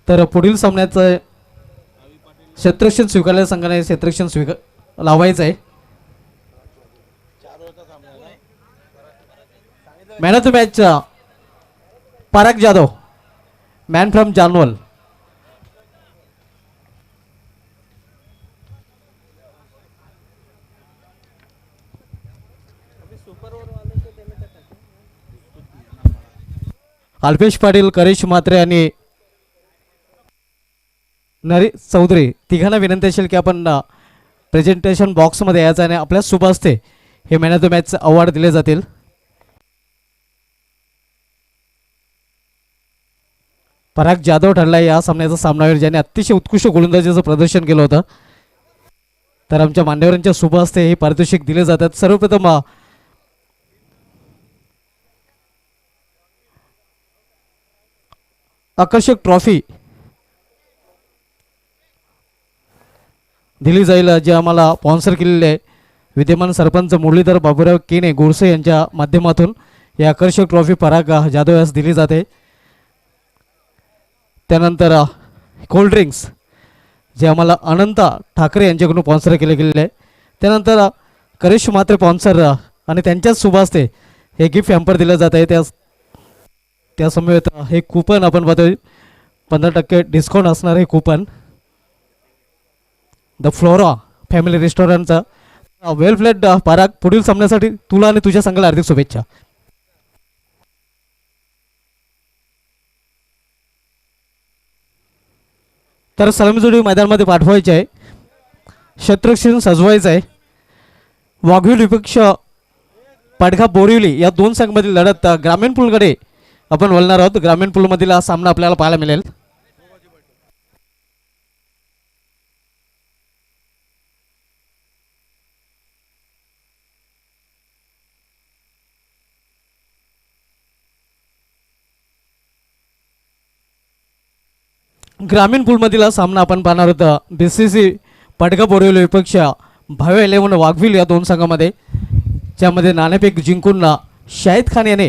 तर पुढील सामन्याचं क्षेत्ररक्षण स्वीकारलेल्या संघाने क्षेत्ररक्षण लावायचं आहे। Man of the match Parag Jadhav, man from Janwal. Alpesh Patil, Karesh Mhatre आणि नरेश चौधरी तिघांना विनंती असेल की आपण प्रेझेंटेशन बॉक्समध्ये यायचं आणि आपल्या शुभ हस्ते हे man of the match award दिले जातील। पराग जाधव ठरला या सामन्याचा सामनावीर, ज्याने अतिशय उत्कृष्ट गोलंदाजीचं प्रदर्शन केलं होतं। तर आमच्या मान्यवरांच्या शुभ हस्ते हे पारितोषिक दिले जातात। सर्वप्रथम आकर्षक ट्रॉफी दिली जाईल, जे आम्हाला स्पॉन्सर केलेले आहे विद्यमान सरपंच मुरलीधर बाबूराव केने गोडसे यांच्या माध्यमातून ही आकर्षक ट्रॉफी पराग जाधव यास दिली जाते। त्यानंतर कोल्ड ड्रिंक्स जे आम्हाला अनंत ठाकरे यांच्याकडून स्पॉन्सर केले गेलेले आहे। त्यानंतर करेश म्हात्रे स्पॉन्सर आणि त्यांच्याच शुभ हस्ते हे गिफ्ट हॅम्पर दिलं जात आहे। त्या समवेत हे कूपन आपण पाहतोय 15% डिस्काउंट असणार हे कूपन द फ्लोरा फॅमिली रेस्टॉरंटचा। वेल प्लेड पराग, पुढील सामन्यासाठी तुला आणि तुझ्या संघाला हार्दिक शुभेच्छा। तर सलामीजोडी मैदानामध्ये पाठवायचे आहे, क्षेत्ररक्षण सजवायचं आहे। वाघवील विपक्ष पाडखा बोरिवली या दोन संघांमधील लढत ग्रामीण पूलकडे आपण वळणार आहोत। ग्रामीण पूलमधील हा सामना आपल्याला पाहायला मिळेल। ग्रामीण पूलमधील हा सामना आपण पाहणार होता बीसीसी पाडखा बोरिवली विपक्ष भावे 11 वाघवील या दोन संघांमध्ये, ज्यामध्ये नाणेफेक जिंकून शाहिद खान याने